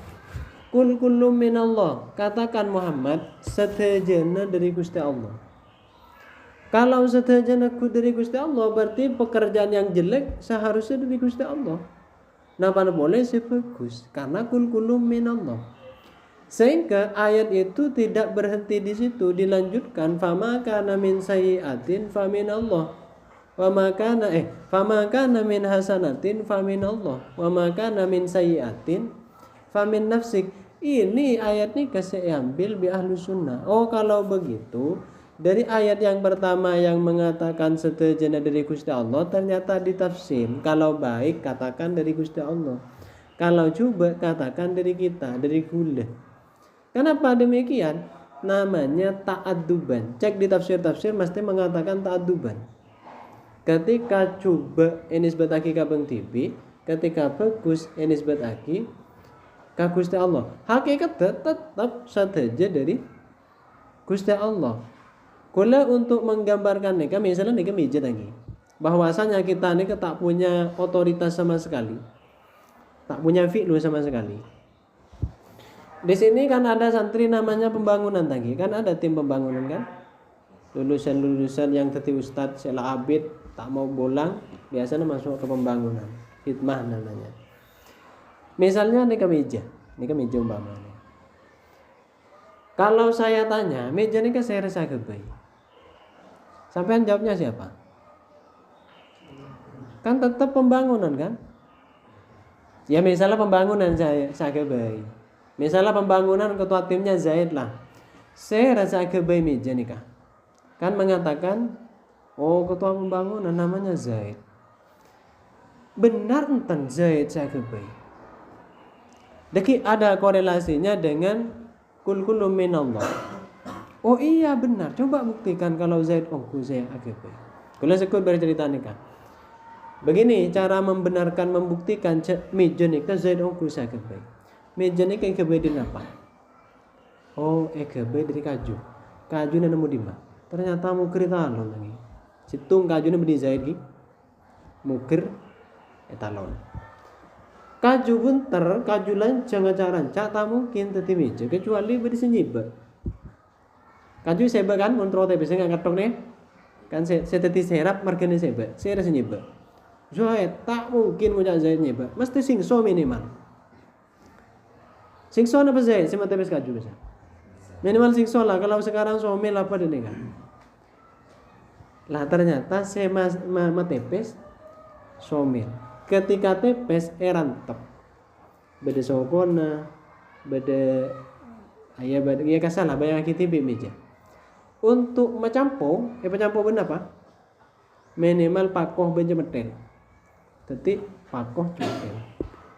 kul kullu minallah, katakan Muhammad sedejana dari Gusti Allah. Kalau sedejana dari Gusti Allah berarti pekerjaan yang jelek seharusnya dari Gusti Allah. Napa boleh sebagus karena kul kullu minallah. Sehingga ayat itu tidak berhenti di situ, dilanjutkan fama kana min sayyi'atin faminallah wa ma kana fama kana min hasanatin faminallah wa ma kana min sayyi'atin famin nafsik. Ini ayat ini ambil bi ahlus sunnah. Oh kalau begitu dari ayat yang pertama yang mengatakan sedejana dari Gusti Allah ternyata ditafsir kalau baik katakan dari Gusti Allah, kalau coba katakan dari kita, dari gula. Kenapa demikian? Namanya ta'adduban. Cek di tafsir-tafsir mesti mengatakan ta'adduban. Ketika coba enisbataki kabeng tibi, ketika bagus enisbataki ka Gusti Allah. Hakikat tetap saja dari Gusti Allah. Kula untuk menggambarkan nika misalnya nika mijat lagi. Bahwasanya kita nika tak punya otoritas sama sekali. Tak punya fi'lu sama sekali. Di sini kan ada santri namanya pembangunan tadi, kan ada tim pembangunan kan, lulusan yang tadi ustadz sela abid tak mau bolang biasanya masuk ke pembangunan, hikmah namanya. Misalnya ini meja umpamanya. Kalau saya tanya meja ini saya rasa kebaik, sampean jawabnya siapa? Kan tetap pembangunan kan? Ya misalnya pembangunan saya kebaik. Misalnya pembangunan ketua timnya Zaid lah. Saya rasa kebaik meja nikah. Kan mengatakan, oh ketua pembangunan namanya Zaid. Benar enten Zaid saya kebaik. Jadi ada korelasinya dengan kul kullu minallah. Oh iya benar. Coba buktikan kalau Zaid saya kebaik. Kalau sekut bercerita nikah. Begini cara membenarkan membuktikan meja nikah Zaid saya kebaik. Meja ini kayak kebaik dari apa? Oh, kebaik dari kaju. Kaju ini nemu di mana? Ternyata mukir talon lagi. Situng kaju ini berdiri Zaid gitu. Mukir etalon. Kaju bunter, kaju lancang rancak tak mungkin teti meja kecuali berdiri senyiba. Kaju seba kan kontrol tapi saya nggak katok nih. Kan saya teti serap margane seba. Saya rasa nyiba. Zaid tak mungkin punya Zaid nyiba. Mesti singso minimal. Singso apa Zaid? Saya matepes kaju bisa. Minimal singso lah. Kalau sekarang somel apa dene kan? Lah ternyata saya matepes somel. Ketika tepes rantep. Beda sokona, beda ayah beda ya kasalah bayang KTB meja. Untuk macampo benar apa? Minimal pakoh benjo metel. Tetik pakoh metel.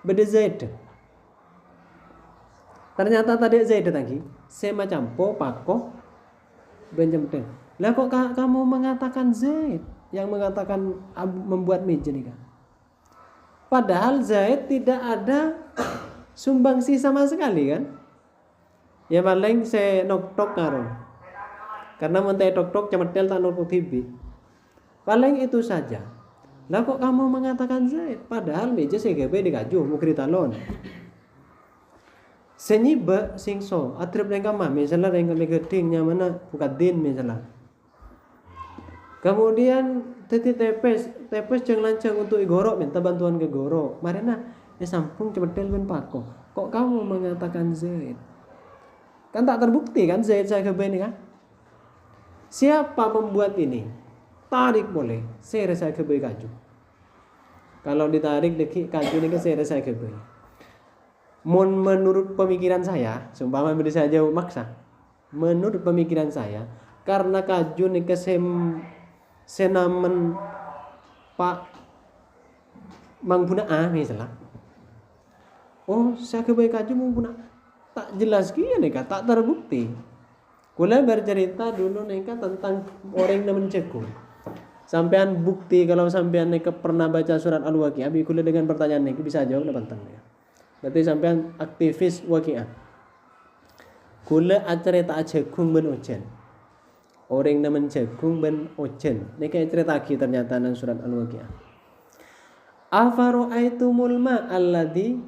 Beda Zaid. Ternyata tadi Zaid lagi, saya macam pakoh benjemten. Lah kok kamu mengatakan Zaid yang mengatakan membuat meja nih kan? Padahal Zaid tidak ada sumbangsi sama sekali kan. Ya paling saya nok-tok karo. Karena mentai tok-tok cemetel tak nok TV. Paling itu saja. Lah kok kamu mengatakan Zaid? Padahal meja CGB dikaju mukri talon. Senyiba singso atrib yang kamah misalnya yang kami gedingnya mana bukan din misalnya. Kemudian tepes jeng lancang untuk igorok minta bantuan ke goro. Marina ya sampung cemetel ben pako. Kok kamu mengatakan Zaid? Kan tak terbukti kan Zaid CGB ini kan? Siapa membuat ini? Tarik boleh, saya rasa kebay kaju. Kalau ditarik deki kaju ini saya rasa kebay. Menurut pemikiran saya, sumpama beri saja maksa. Menurut pemikiran saya, karena kaju ini senamen Pak Mangbuna misalnya. Oh, saya kebay kaju Mangbuna tak jelas kia nih tak terbukti. Kula bercerita dulu nih tentang orang yang mencekung. Sampean bukti kalau sampean nek pernah baca surat Al-Waqiah, kula dengan pertanyaan nek bisa jawab dapat tanya. Berarti sampean aktivis Waqiah. Kula cerita jagung ben ojen. Orang yang menjagung ben ojen. Nek cerita lagi ternyata nang surat Al-Waqiah. Afara'aitumul ma'alladzi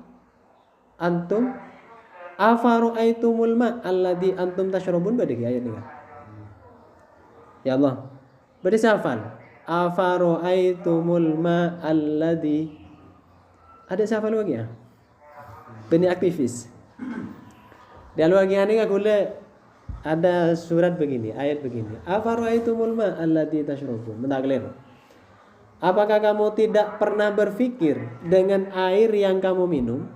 antum afara'aitumul ma'alladzi antum tashrabun badhe ayat ini. Ya Allah. Berarti hafal. Afara'aitumul ma'alladzi. Ada siapa lagi ya? Beni aktivis. Di Al-Waqiah ini kagule ada surat begini, ayat begini. Afara'aitumul ma'alladzi tashrabun. Mentaklir. Apakah kamu tidak pernah berpikir dengan air yang kamu minum,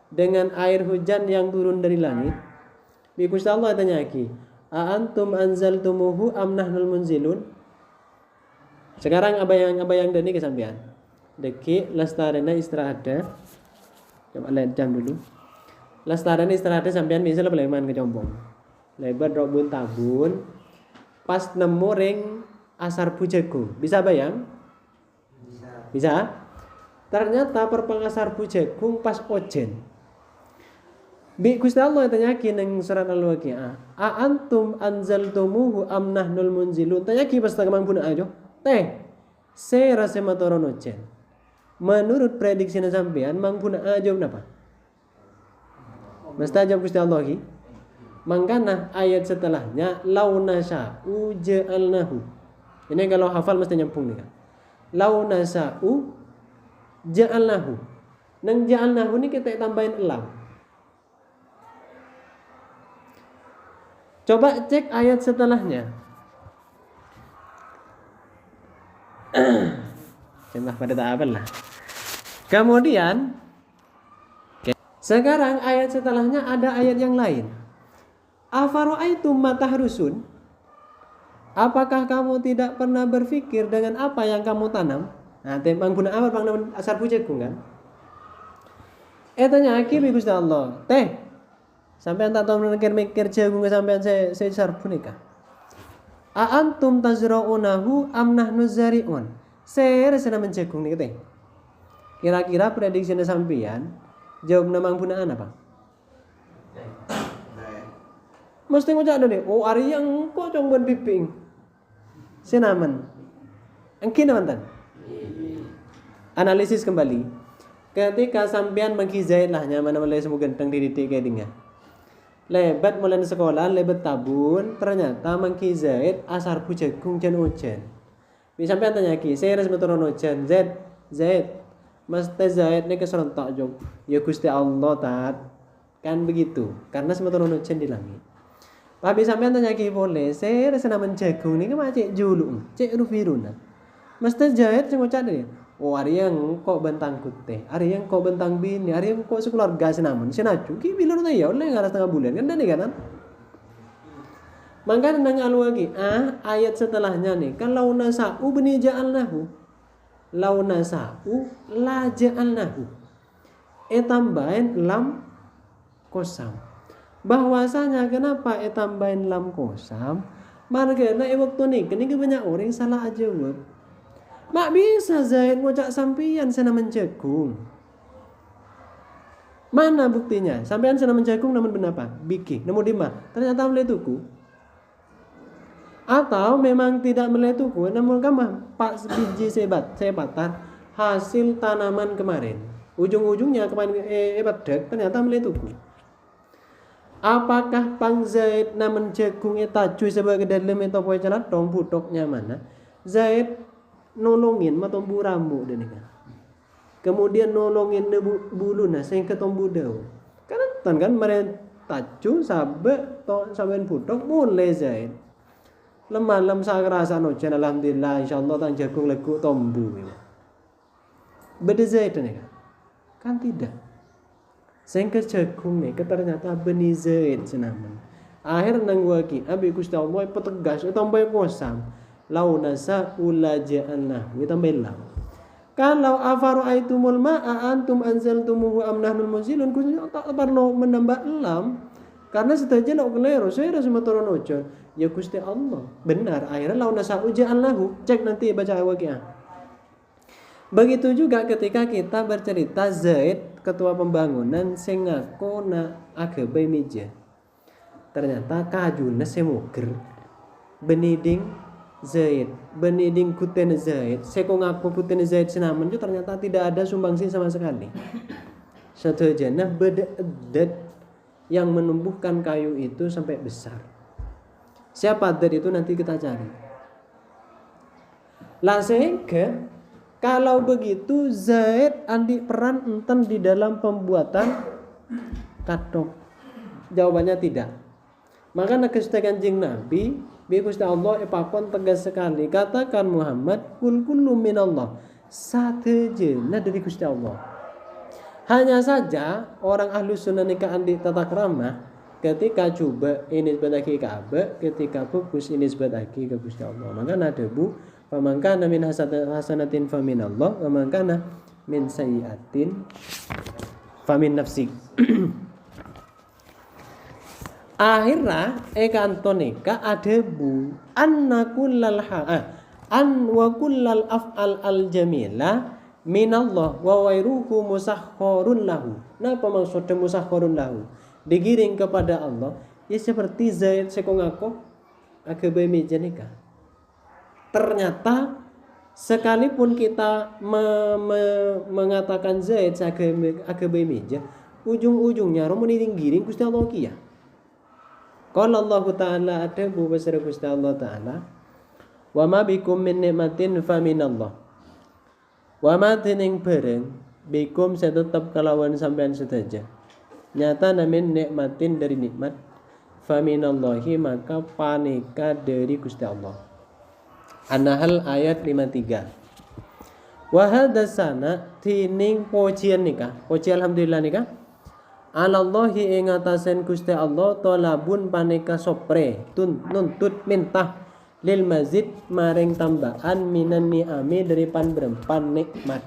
dengan air hujan yang turun dari langit? Bi Gusti Allah tanya lagi. A antum anzaltumuhu am nahnul munzilun? Sekarang abayang dani kesampean. Deki lestarena istirahat. Coba lihat jam dulu. Lestarena istirahat sampean misal beleman kecombong. Lebar robun tabun. Pas nemu ring asar bujegung. Bisa bayang? Bisa. Ternyata perpengasar bujegung pas ojen. Bi Gusti Allah tanya ning surat Al-Waqiah. A antum anzaltumuhu am nahnul munzilun? Tanya ki pas kemang pun ajo. Saya rasa matoron ojen. Menurut prediksi sampean mang pun ajo napa? Mesti jawab Gusti Allah ki. Mangkana ayat setelahnya launasa uja'alnahu. Ini kalau hafal mesti nyambung nih kan. Launasa'u ja'alnahu. Nang ja'alnahu ini kita tambahin lam. Coba cek ayat setelahnya. Coba pada tak apa lah. Kemudian sekarang ayat setelahnya ada ayat yang lain. Afara'aitum ma tahrusun? Apakah kamu tidak pernah berpikir dengan apa yang kamu tanam? Nah, tempang guna apa bang asar bujegung kan? Tanya akhir Gusti Allah. Sampai tak tahu mikir jagung sampai saya sarpu nikah. A antum tazra'unahu am nahnu zari'un? Saya rasa menjagung nih teh. Kira-kira prediksinya sampean jawab nama penggunaan apa? Mesti ngucap deh. Oh ari yang kok conggon piping. Sinaman. Engkin mantan. Analisis kembali. Ketika sampean mengkizaid lah nyaman mulai semua genteng di titik kedingnya. Lebat mulai sekolah, lebat tabun, ternyata mangki Zaid asar jagung jan ujan. Bisa sampean tanya ki, saya harus turun ujan, Zaid, mesti Zaid ini keserentak jong. Ya Gusti Allah tat, kan begitu, karena semua turun ujan di langit. Tapi sampean tanya ki boleh, saya harus namen jagung ini kemana cek julung, cek rufiruna. Mesti Zaid sing ngucap deh. Oh hari yang kok bentang kuteh, hari yang kok bentang bini, hari yang kok sekeluarga senaman, senaju, ki bilang ya oleh nggak setengah bulan kan dan kan? Maka nang Al-Waqiah ayat setelahnya nih, kan launa sa'u bani ja'alnahu, launa sa'u la ja'alnahu, tambahin lam kosam. Bahwasanya kenapa tambahin lam kosam? Margana waktu nih, kini banyak orang salah aja buat. Mak bisa Zaid ngocak sampian sana menjagung. Mana buktinya? Sampean senam jagung namun benapa? Biki, nemu di mana? Ternyata meletuku. Atau memang tidak meletuku, namun kamah pak biji saya patah hasil tanaman kemarin. Ujung-ujungnya kemarin pedek ternyata meletuku. Apakah pang Zaid namun jagung eta cuy sebagai dalam itu poe celat dong budoknya mana? Zaid nolongin matombu rambu denika. Kemudian nolongin bulu nah sing ketombu daun. Kan meren tacu sabe to sampean budok mulai Zaid. Lemah saya rasa nojan alhamdulillah insyaallah tang jagung legu tombu. Beda Zaid denika. Kan tidak. Sing ke jagung nih ternyata benih Zaid senaman. Akhir nang waki abi Gusti Allah petegas tambah kosam. Launasa ulaja'anna we tambah lam. Kalau afara'aitumul ma'a antum anzaltumuhu am nahnul munzilun Gusti tak perlu menambah lam karena sedaja nak kelero saya rasa matoron ojo ya Gusti Allah. Benar akhirnya launasa uja'allahu cek nanti baca waqiah. Begitu juga ketika kita bercerita Zaid ketua pembangunan sing ngaku na agabe meja. Ternyata kajuna semuger beniding Zaid, beniding kuten Zaid, seko ngaku kuten Zaid senaman itu ternyata tidak ada sumbangsi sama sekali. Satu jannah beda adat yang menumbuhkan kayu itu sampai besar. Siapa adat itu nanti kita cari. Lah sehingga kalau begitu Zaid andi peran enten di dalam pembuatan katok. Jawabannya tidak. Maka Gusti Kanjeng Nabi bi Gusti Allah epakon tegas sekali katakan Muhammad kul kullu minallah. Satejana dari Gusti Allah. Hanya saja orang ahlu sunnah nikah andi tata krama ketika coba ini sebadaki Ka'bah, ketika fokus ini sebadaki ke Gusti Allah. Maka ada bu faman kana min hasanatin faminallah wa man kana min sayyi'atin famin nafsi. Akhirnya kantonika ada bu anna kullal an wa kullal af'al al jamila minallah wa wairuhu musakhkharun lahu. Napa maksudnya musakhkharun lahu? Digiring kepada Allah ya seperti Zaid sekongako agabe meja nikah. Ternyata sekalipun kita mengatakan Zaid agabe meja, ujung-ujungnya romoni giring Gusti Allah kia. Qala Allah Ta'ala adabu basara Gusti Allah Ta'ala wa ma bikum min nikmatin fa minallah. Wa ma dening bareng bikum tetap kalawan sampean sedaja. Nyata namin nikmatin dari nikmat fa minallahi maka panika dari Gusti Allah. An-Nahl ayat 53. Wa hadasana tining pujian nikah. Puji alhamdulillah nikah. Alallahi ing atasen Gusti Allah talabun paneka sopre nuntut mintah lil mazid maring tambahan minan ni'ami dari berempan nikmat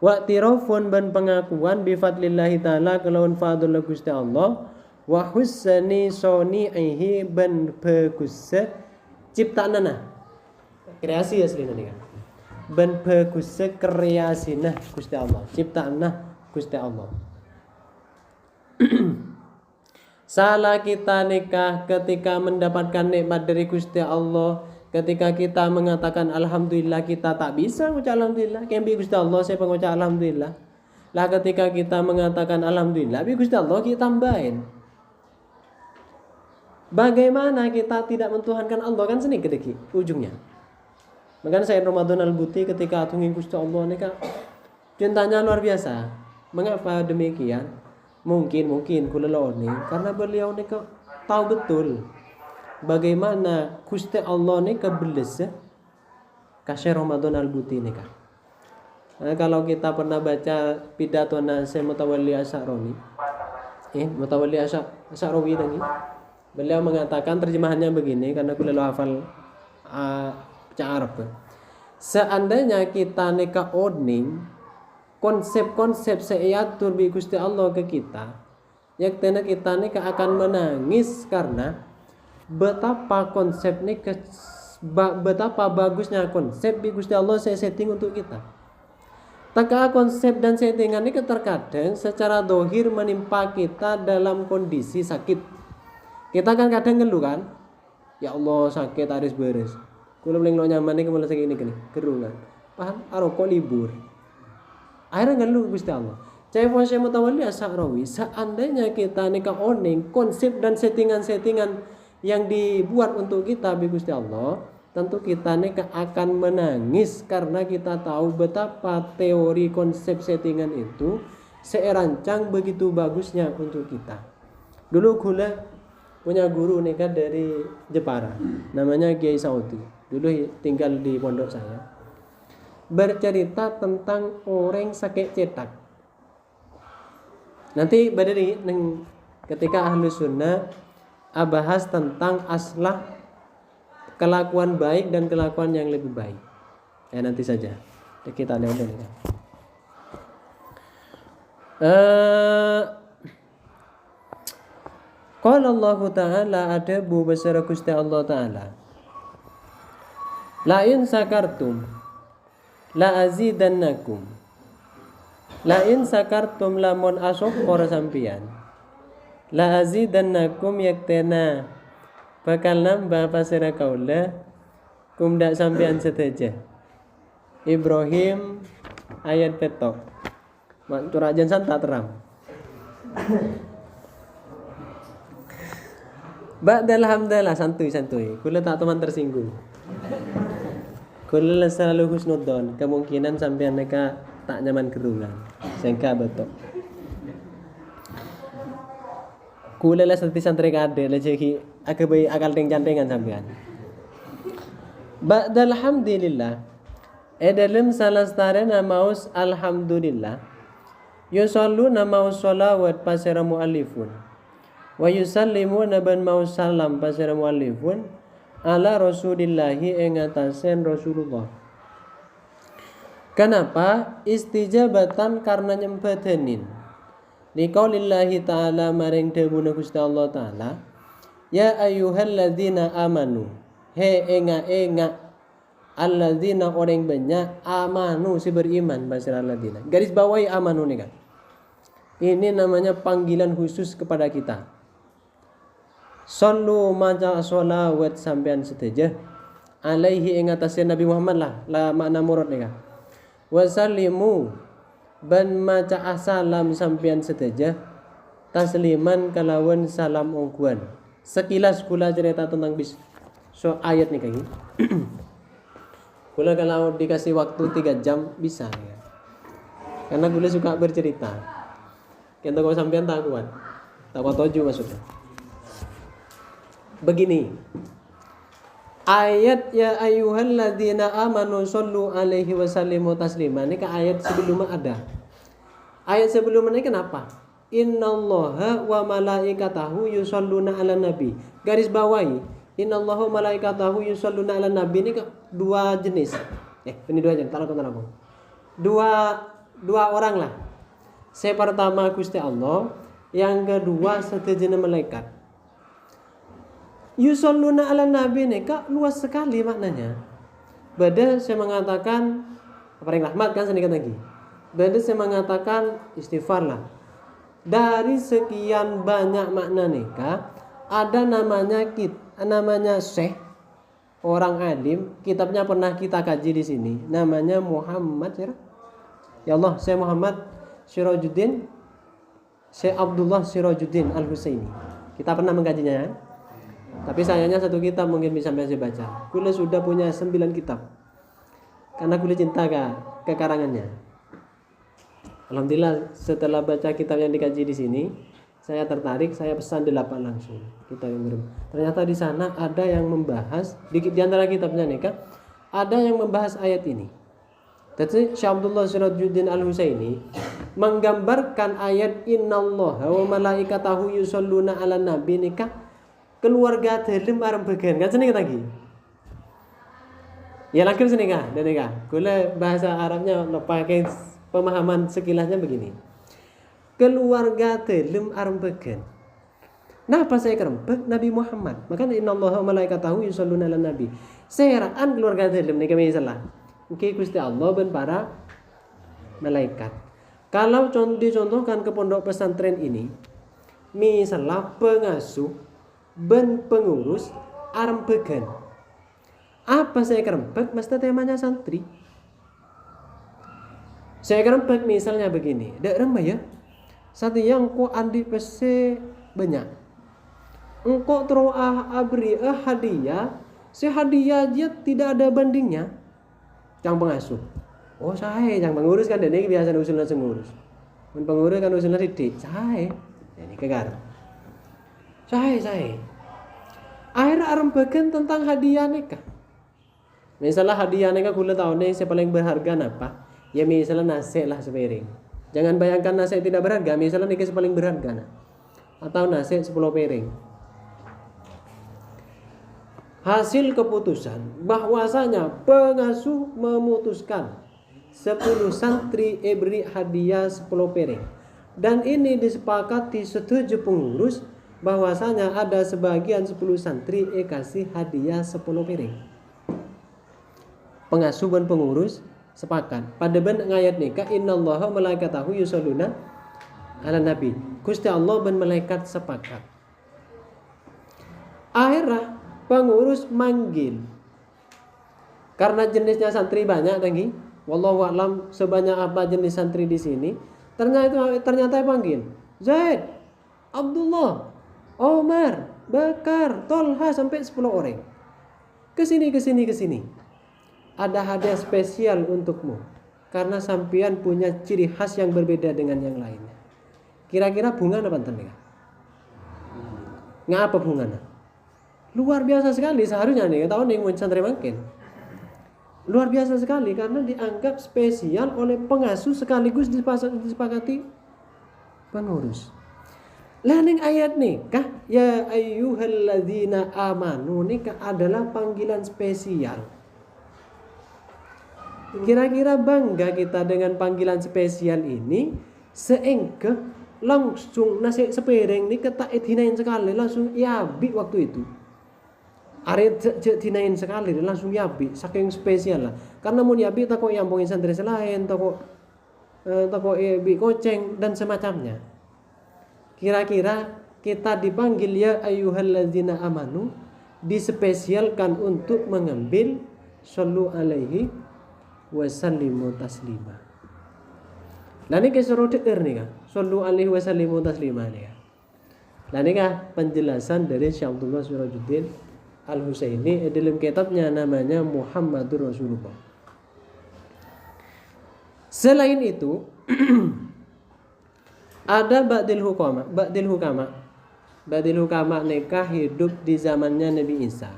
wa tirafun ban pengakuan bi fadlillahi taala kelawan fadl Gusti Allah wa husni soni'ihi ban bagus ciptaanana kreasi aslinya nih kan ban bagus kreasina Gusti Allah ciptaanna Gusti Allah. Salah kita nikah ketika mendapatkan nikmat dari Gusti Allah. Ketika kita mengatakan alhamdulillah kita tak bisa mengucap alhamdulillah. Kembi Gusti Allah saya pengucap alhamdulillah. Lah ketika kita mengatakan alhamdulillah bi Gusti Allah kita tambahin. Bagaimana kita tidak mentuhankan Allah kan seni kedeki ujungnya. Makanya saya Ramadan Al-Buti ketika atungin Gusti Allah nikah cintanya luar biasa. Mengapa demikian? Mungkin kulelor nih karena beliau nih tahu betul bagaimana Gusti Allah nih kebeles kasih Ramadan Al-Buti nih kan. Nah, kalau kita pernah baca pidato Syekh Mutawalli Asy'aroni Mutawalli Asy'arawi tadi beliau mengatakan terjemahannya begini karena kulelor hafal Arab. Seandainya kita nikah odning konsep-konsep seatur bi Gusti Allah ke kita yang tena kita nih akan menangis karena betapa konsep nih betapa bagusnya konsep bi Gusti Allah saya setting untuk kita. Taka konsep dan settingan ini terkadang secara dohir menimpa kita dalam kondisi sakit. Kita kan kadang ngeluh kan, ya Allah sakit harus beres. Kalau belum nyaman nih kemana sakit ini kerungan. Paham? Aroko libur. Akhirnya ngeluh Gusti Allah. Cai Fosya Mutawalli As-Sa'rawi, seandainya kita nikah oning konsep dan settingan-settingan yang dibuat untuk kita bi Gusti Allah, tentu kita nikah akan menangis karena kita tahu betapa teori konsep settingan itu seerancang begitu bagusnya untuk kita. Dulu gula punya guru nikah dari Jepara, namanya Kiai Saudi. Dulu tinggal di pondok saya. Bercerita tentang orang sakit cetak. Nanti badari ketika ahlu sunnah bahas tentang aslah kelakuan baik dan kelakuan yang lebih baik. Ya nanti saja. Kita ada nih. Qala Allah Ta'ala ada bu besar Gusti Allah Ta'ala. La in sakartum la azidannakum. La in sakartum lamun asyukur sampian. La azidannakum yaktena bakal nambah pasira kaula kumdak sampean seteja. Ibrahim ayat petok. Turajan santa teram. Ba'dal hamdalah santuy. Kula tak teman tersinggung. Kula selalu husnudzon, kemungkinan sampean neka tak nyaman kerungan. Sengka betok. Kula lah seperti santri kade lejeki akabai akal ting-cantingan sampean. Ba'dal hamdilillah. Dalam salastare maus alhamdulillah. Yusalluna maus sholawat pasira muallifun. Wa yusallimuna ban maus salam pasira muallifun ala rasulillahi ing atasen Rasulullah. Kenapa? Istijabatan karena nyembadanin. Liqaulillahi ta'ala maring dawuh Gusti Allah Ta'ala, ya ayyuhalladzina amanu. He enga alladzina orang banyak amanu si beriman bahasa alladzina. Garis bawahi amanu nih kan. Ini namanya panggilan khusus kepada kita. Sallu maca sholawat sampean seteja alaihi ing atase Nabi Muhammad lah makna murad nih kan. Wasallimu ban maca salam sampean seteja tasliman kalawan salam ongkuan. Sekilas kula cerita tentang ayat nih kayak gini. Kula kalau dikasih waktu 3 jam bisa ya. Karena kula suka bercerita. Kita kalau sampean tak kuat toju maksudnya. Begini. Ayat ya ayyuhalladzina amanu shollu alaihi wasallimu taslima. Ini kan ayat sebelumnya ada. Ayat sebelumnya ini kenapa? Innallaha wa malaikatahu yusholluna ala nabi. Garis bawahi. Innallaha wa malaikatahu yusholluna ala nabi. Ini dua jenis. Ini dua jenis. Taruh. Dua orang lah. Yang pertama Gusti Allah, yang kedua sejenis malaikat. Yusholluna ala nabi ini luas sekali maknanya. Bada saya mengatakan paling rahmat kan sedikit lagi. Bada saya mengatakan istighfar lah. Dari sekian banyak makna nikah, ada namanya syekh, orang alim, kitabnya pernah kita kaji di sini. Namanya Muhammad ya Allah, saya Muhammad Sirajuddin, Syekh Abdullah Sirajuddin Al-Husaini. Kita pernah mengkajinya ya. Tapi sayangnya satu kitab mungkin bisa saya baca. Kula sudah punya 9 kitab. Karena kula cinta ke karangannya. Alhamdulillah setelah baca kitab yang dikaji di sini, saya tertarik, saya pesan 8 langsung. Kitab yang berbeda. Ternyata di sana ada yang membahas di antara kitabnya nih kan, ada yang membahas ayat ini. Jadi Syekh Abdullah Sirajuddin Al-Husaini menggambarkan ayat innallaha wa malaikatahu yusholluna 'alan nabi nikah keluarga dalam arep bagian kan seneng lagi. Ya lagi seneng kan, dan nikah. Gula bahasa Arabnya pakai pemahaman sekilasnya begini. Keluarga dalam arep bagian. Nah, pas saya kerempet Nabi Muhammad. Makanya innallaha wa malaikatahu yusholluna 'alan nabi. Seraan keluarga dalam nikah salah. Oke Gusti Allah ben para malaikat. Kalau dicontohkan ke pondok pesantren ini, misalnya pengasuh ben pengurus arembegan. Apa saya kerempek? Mesti temanya santri. Saya kerempek misalnya begini, dek remah ya. Satu yang ko andi pese banyak. Engkau teroah abri hadiah, si hadiah aja tidak ada bandingnya. Yang pengasuh. Oh saya yang pengurus kan ini biasa usulnya pengurus. Men pengurus kan usulnya didik. Saya. Ini kegar. Saya. Akhirnya arembagan tentang hadiah nikah. Misalnya hadiah nikah kula tahun ini yang paling berharga apa? Ya misalnya nasi lah sepiring. Jangan bayangkan nasi tidak berharga. Misalnya nikah paling berharga. Atau nasi 10 piring. Hasil keputusan bahwasanya pengasuh memutuskan 10 santri beri hadiah 10 piring. Dan ini disepakati setuju pengurus bahwasanya ada sebagian 10 santri kasih hadiah 10 piring. Pengasuh dan pengurus sepakat. Pada ben ayat nikah innallaha malaikatahu yusholluna ala nabi. Gusti Allah dan malaikat sepakat. Akhirnya pengurus manggil. Karena jenisnya santri banyak lagi. Wallahu a'lam sebanyak apa jenis santri di sini. Ternyata panggil Zaid, Abdullah, Omar, Bakar, Tolha sampai 10 orang. Kesini. Ada hadiah spesial untukmu. Karena sampean punya ciri khas yang berbeda dengan yang lainnya. Kira-kira bunga apa enten? Ngapa bunga? Luar biasa sekali seharusnya nih tahun yang santri makin. Luar biasa sekali karena dianggap spesial oleh pengasuh sekaligus disepakati pengurus. Laning ayat nikah ya ayyuhalladzina amanu nikah adalah panggilan spesial. Kira-kira bangga kita dengan panggilan spesial ini sehingga langsung nasi sepiring ini ketak dinain sekali langsung yabi waktu itu. Are dinain sekali langsung yabi saking spesial lah. Karena mau yabi tako yang pengin santri selain tako yabi koceng dan semacamnya. Kira-kira kita dipanggil ya ayyuhalladzina amanu dispesialkan untuk mengambil sallu alaihi wasallimu taslima. Lah niki suruh deer nih kan. Sallu alaihi wasallimu taslima nih kan. Lah niki penjelasan dari Syekh Abdullah Sirajuddin Al-Husaini dalam kitabnya namanya Muhammadur Rasulullah. Selain itu ada ba'dil hukama nikah hidup di zamannya Nabi Isa.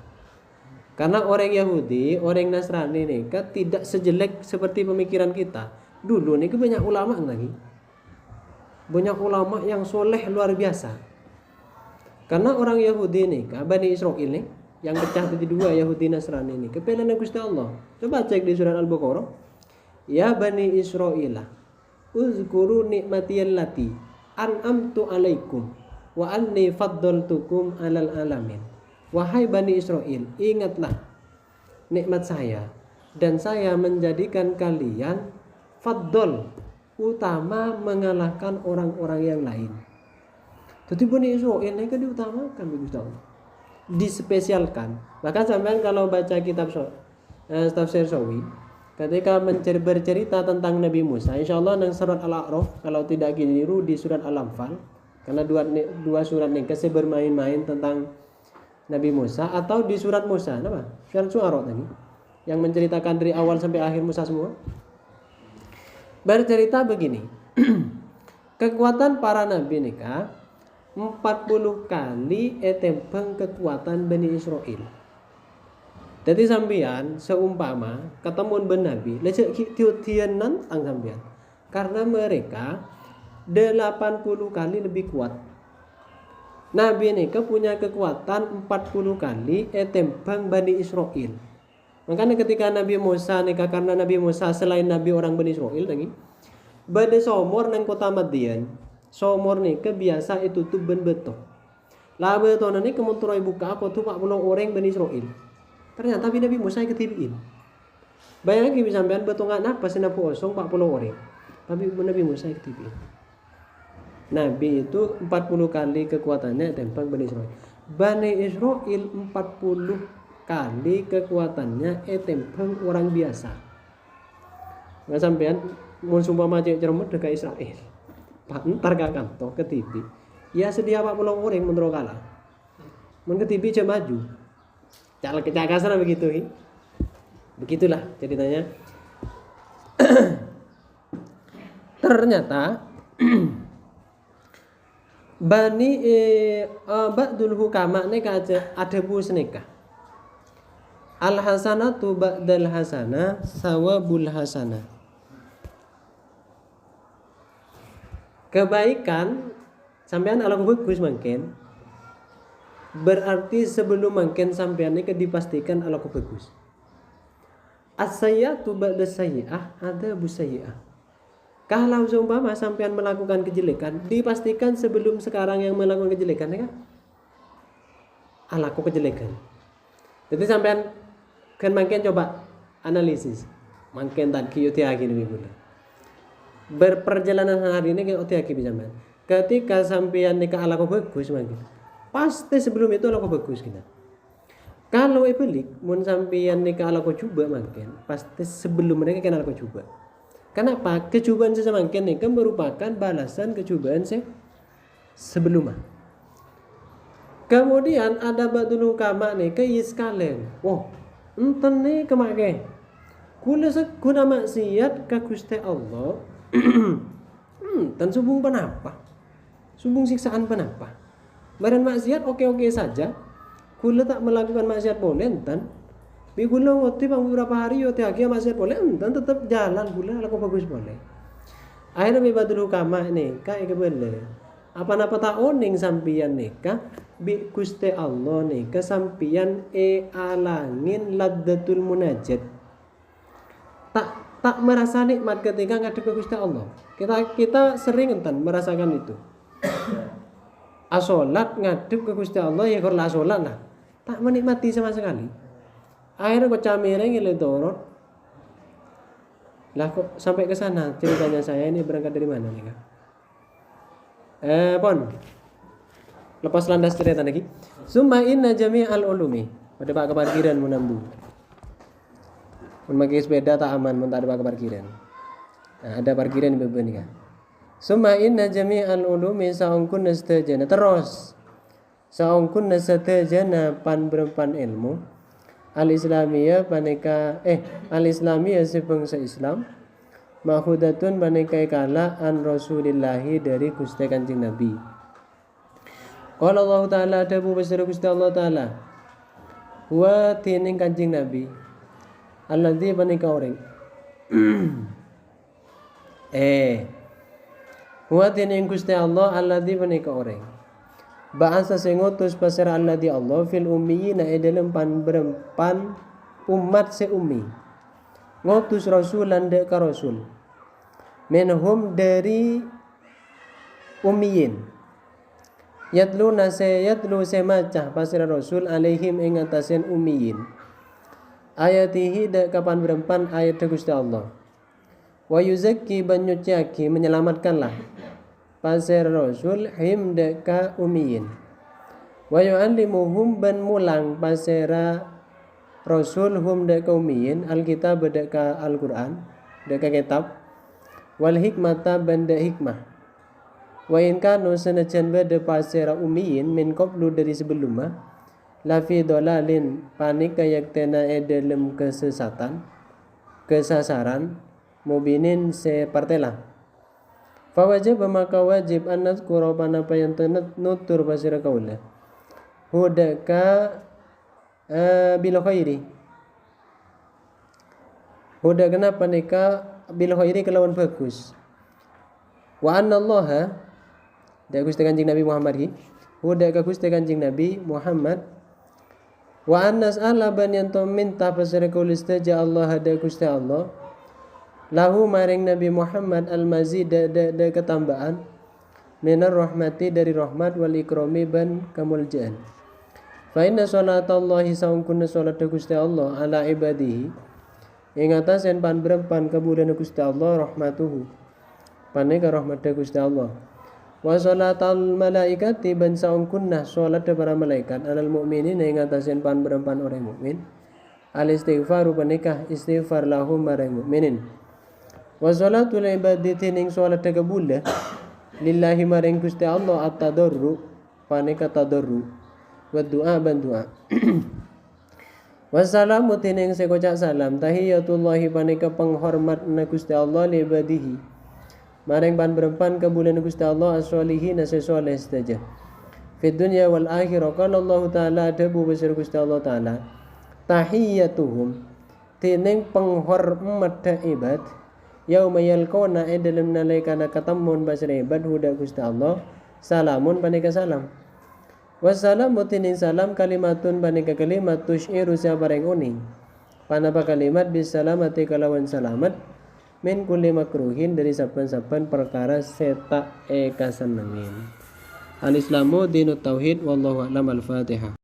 Karena orang Yahudi, orang Nasrani nikah tidak sejelek seperti pemikiran kita. Dulu nih banyak ulama lagi. Banyak ulama yang soleh luar biasa. Karena orang Yahudi nikah, Bani Israel nih yang pecah jadi dua Yahudi Nasrani ini. Kepelan Gusti Allah. Coba cek di surat Al-Baqarah. Ya Bani Israil, uzkuru nikmatiyallati an'amtu alaikum wa anni faddaltukum alal alamin. Wahai Bani Israel, ingatlah nikmat saya dan saya menjadikan kalian faddal, utama mengalahkan orang-orang yang lain. Jadi Bani Israel ini kan diutamakan Gusti Allah. Dispesialkan. Bahkan sampean kalau baca kitab tafsir Sawi ketika bercerita tentang Nabi Musa, insyaallah nang surat Al-A'raf kalau tidak keliru di surat Al-Anfal karena dua surat ini kasih bermain-main tentang Nabi Musa atau di surat Musa, apa? Surat Syu'ara tadi yang menceritakan dari awal sampai akhir Musa semua. Bercerita begini. Kekuatan para nabi nikah 40 kali tembang kekuatan Bani Israel. Jadi sampean seumpama ketemu ben nabi, lecek tiutian nantang sampean. Karena mereka 80 kali lebih kuat. Nabi ini punya kekuatan 40 kali tembang Bani Israel. Makanya ketika Nabi Musa nikah karena Nabi Musa selain Nabi orang Bani Israel lagi, Bani Somor nang kota Madian. Somor nikah biasa itu tuh ben beto. Lah beto nani kemunturai buka apa tuh 40 orang Bani Israel. Ternyata Nabi Musa ketibiin. Bayangin sampean beto nggak nak pas napu osong 40 orang. Tapi Nabi Musa ketibi. Nabi itu 40 kali kekuatannya tembak Bani Israel. Bani Israel 40 kali kekuatannya tembak orang biasa. Nggak sampean mau sumpah macet cermet dekat Israel. Pak entar kakak toh ketibi. Ya sedia 40 orang menurut kalah. Mun ketibi aja maju. Cara kecakasan begitu. Begitulah ceritanya. Ternyata Bani Ba'dul Hukama ini ada pusneka. Al hasanatu ba'dal hasana sawabul hasana. Kebaikan sampean ala bagus mungkin berarti sebelum mungkin sampean ini dipastikan ala bagus. As-sayyi'atu ba'da sayyi'ah ada busayyi'ah. Kalau seumpama sampean melakukan kejelekan, dipastikan sebelum sekarang yang melakukan kejelekan ya kan? Alaku kejelekan. Jadi sampean kan makin coba analisis. Makin tak kiyo tiagi lebih gula. Berperjalanan hari ini kayak tiagi bisa man. Ketika sampean nikah alaku bagus makin. Pasti sebelum itu alaku bagus kita. Kalau ibalik mun sampean nikah alaku coba makin, pasti sebelum mereka kenal alaku coba. Kenapa? Kecubaan sesemakin ini kan merupakan balasan kecubaan sebelumnya. Kemudian ada Ba'dul Hukama nih ke iskalen. Wah, enten nih kemake. Kula seguna maksiat ka Gusti Allah. Enten sumbung penapa? Sumbung siksaan penapa? Badan maksiat oke-oke saja. Kula tak melakukan maksiat boleh enten. Bi gula ngoti bang beberapa hari yo tiagi masih boleh entan tetap jalan gula laku bagus boleh. Akhirnya bi Ba'dul Hukama nih kak boleh. Apa-apa tak oning sampian nih kak bi Gusti Allah nih kesampian alangin laddatul munajat. Tak merasa nikmat ketika ngadep ke Gusti Allah. Kita sering entan merasakan itu. Asolat ngadep ke Gusti Allah ya kalau asolat lah. Tak menikmati sama sekali. Akhirnya kok camireng ile dorot. Lah kok sampai ke sana ceritanya saya ini berangkat dari mana nih kak? Pon. Lepas landas cerita lagi. Summa inna jami'al ulumi. Pada pak keparkiran menambu. Memakai sepeda tak aman mun tak ada pak keparkiran. Nah, ada parkiran di beban nih kak. Summa inna jami'al ulumi saungkun nastajana terus. Saungkun nastajana pan berempan ilmu. Al-Islamiyah paneka Al-Islamiyah sebangsa Islam mahudatun paneka kala an Rasulillahi dari Gusti Kanjeng Nabi. Qala Allah taala dawu besar Gusti Allah taala wa tining Kanjeng Nabi alladzi paneka orang wa tining Gusti Allah alladzi paneka orang Ba'asa sengutus pasar alladhi Allah fil ummiyina dalam berempan umat seummi. Ngutus rasulan dek ka rasul. Minhum dari ummiyin. Yatlu semacah pasar rasul alaihim ing atasen ummiyin. Ayatihi dek kapan berempan ayat Gusti Allah. Wa yuzakki banyuciaki menyelamatkanlah. Pasir rasul him deka umiyin. Wa yu'allimuhum ban mulang pasira rasul hum deka umiyin alkitab deka Al-Qur'an deka kitab wal hikmata banda hikmah. Wa in kanu sanajan bada pasira umiyin min qablu dari sebelumnya lafi dolalin panik kayak tena dalam kesasaran mubinin separtelah. Fawajib maka wajib an nadhkura panapa yang nutur pasira kaula hudaka bil khairi huda kenapa nika bil khairi kelawan bagus wa anna Allah da Gusti Kanjeng Nabi Muhammad ki huda ka Gusti Kanjeng Nabi Muhammad wa annas ala ban yanto minta pasira kaula istaja Allah da Gusti Allah lahu maring Nabi Muhammad al-mazid da ketambahan minar rahmati dari rahmat wal ikrami ban kemuliaan. Fa inna salatallahi saungkun salat Gusti Allah ala ibadihi ing atasen pan berempan kabudan Gusti Allah rahmatuhu paneka rahmat Gusti Allah. Wa sholatal malaikati ban saung kunnah salat para malaikat alal mukminin ing atasen pan berempan orang mukmin. Al istighfaru paneka istighfar lahum marang mukminin. Wa sholatul ibadati ning salat kabula lillahi marang Gusti Allah at-tadarru paneka tadarru wa du'a ban du'a. Wassalamu tining sekocak salam tahiyatullahi paneka penghormat na Gusti Allah li ibadihi marang pan berempan kabulan Gusti Allah as-solihin as-soleh saja fid dunya wal akhirah. Qala Allah taala adabu besar Gusti Allah taala tahiyatuhum tining penghormat ibad yauma yalqona dalam nalaikana katamun basar ibad huda Gusti Allah salamun paneka salam. Wassalamu tinin salam kalimatun paneka kalimat tusyiru sabareng uning panapa kalimat bisalamati kalawan salamat min kulli makruhin dari saban-saban perkara seta kasenengin. Al Islamu dinut tauhid wallahu a'lam. Al-Fatihah.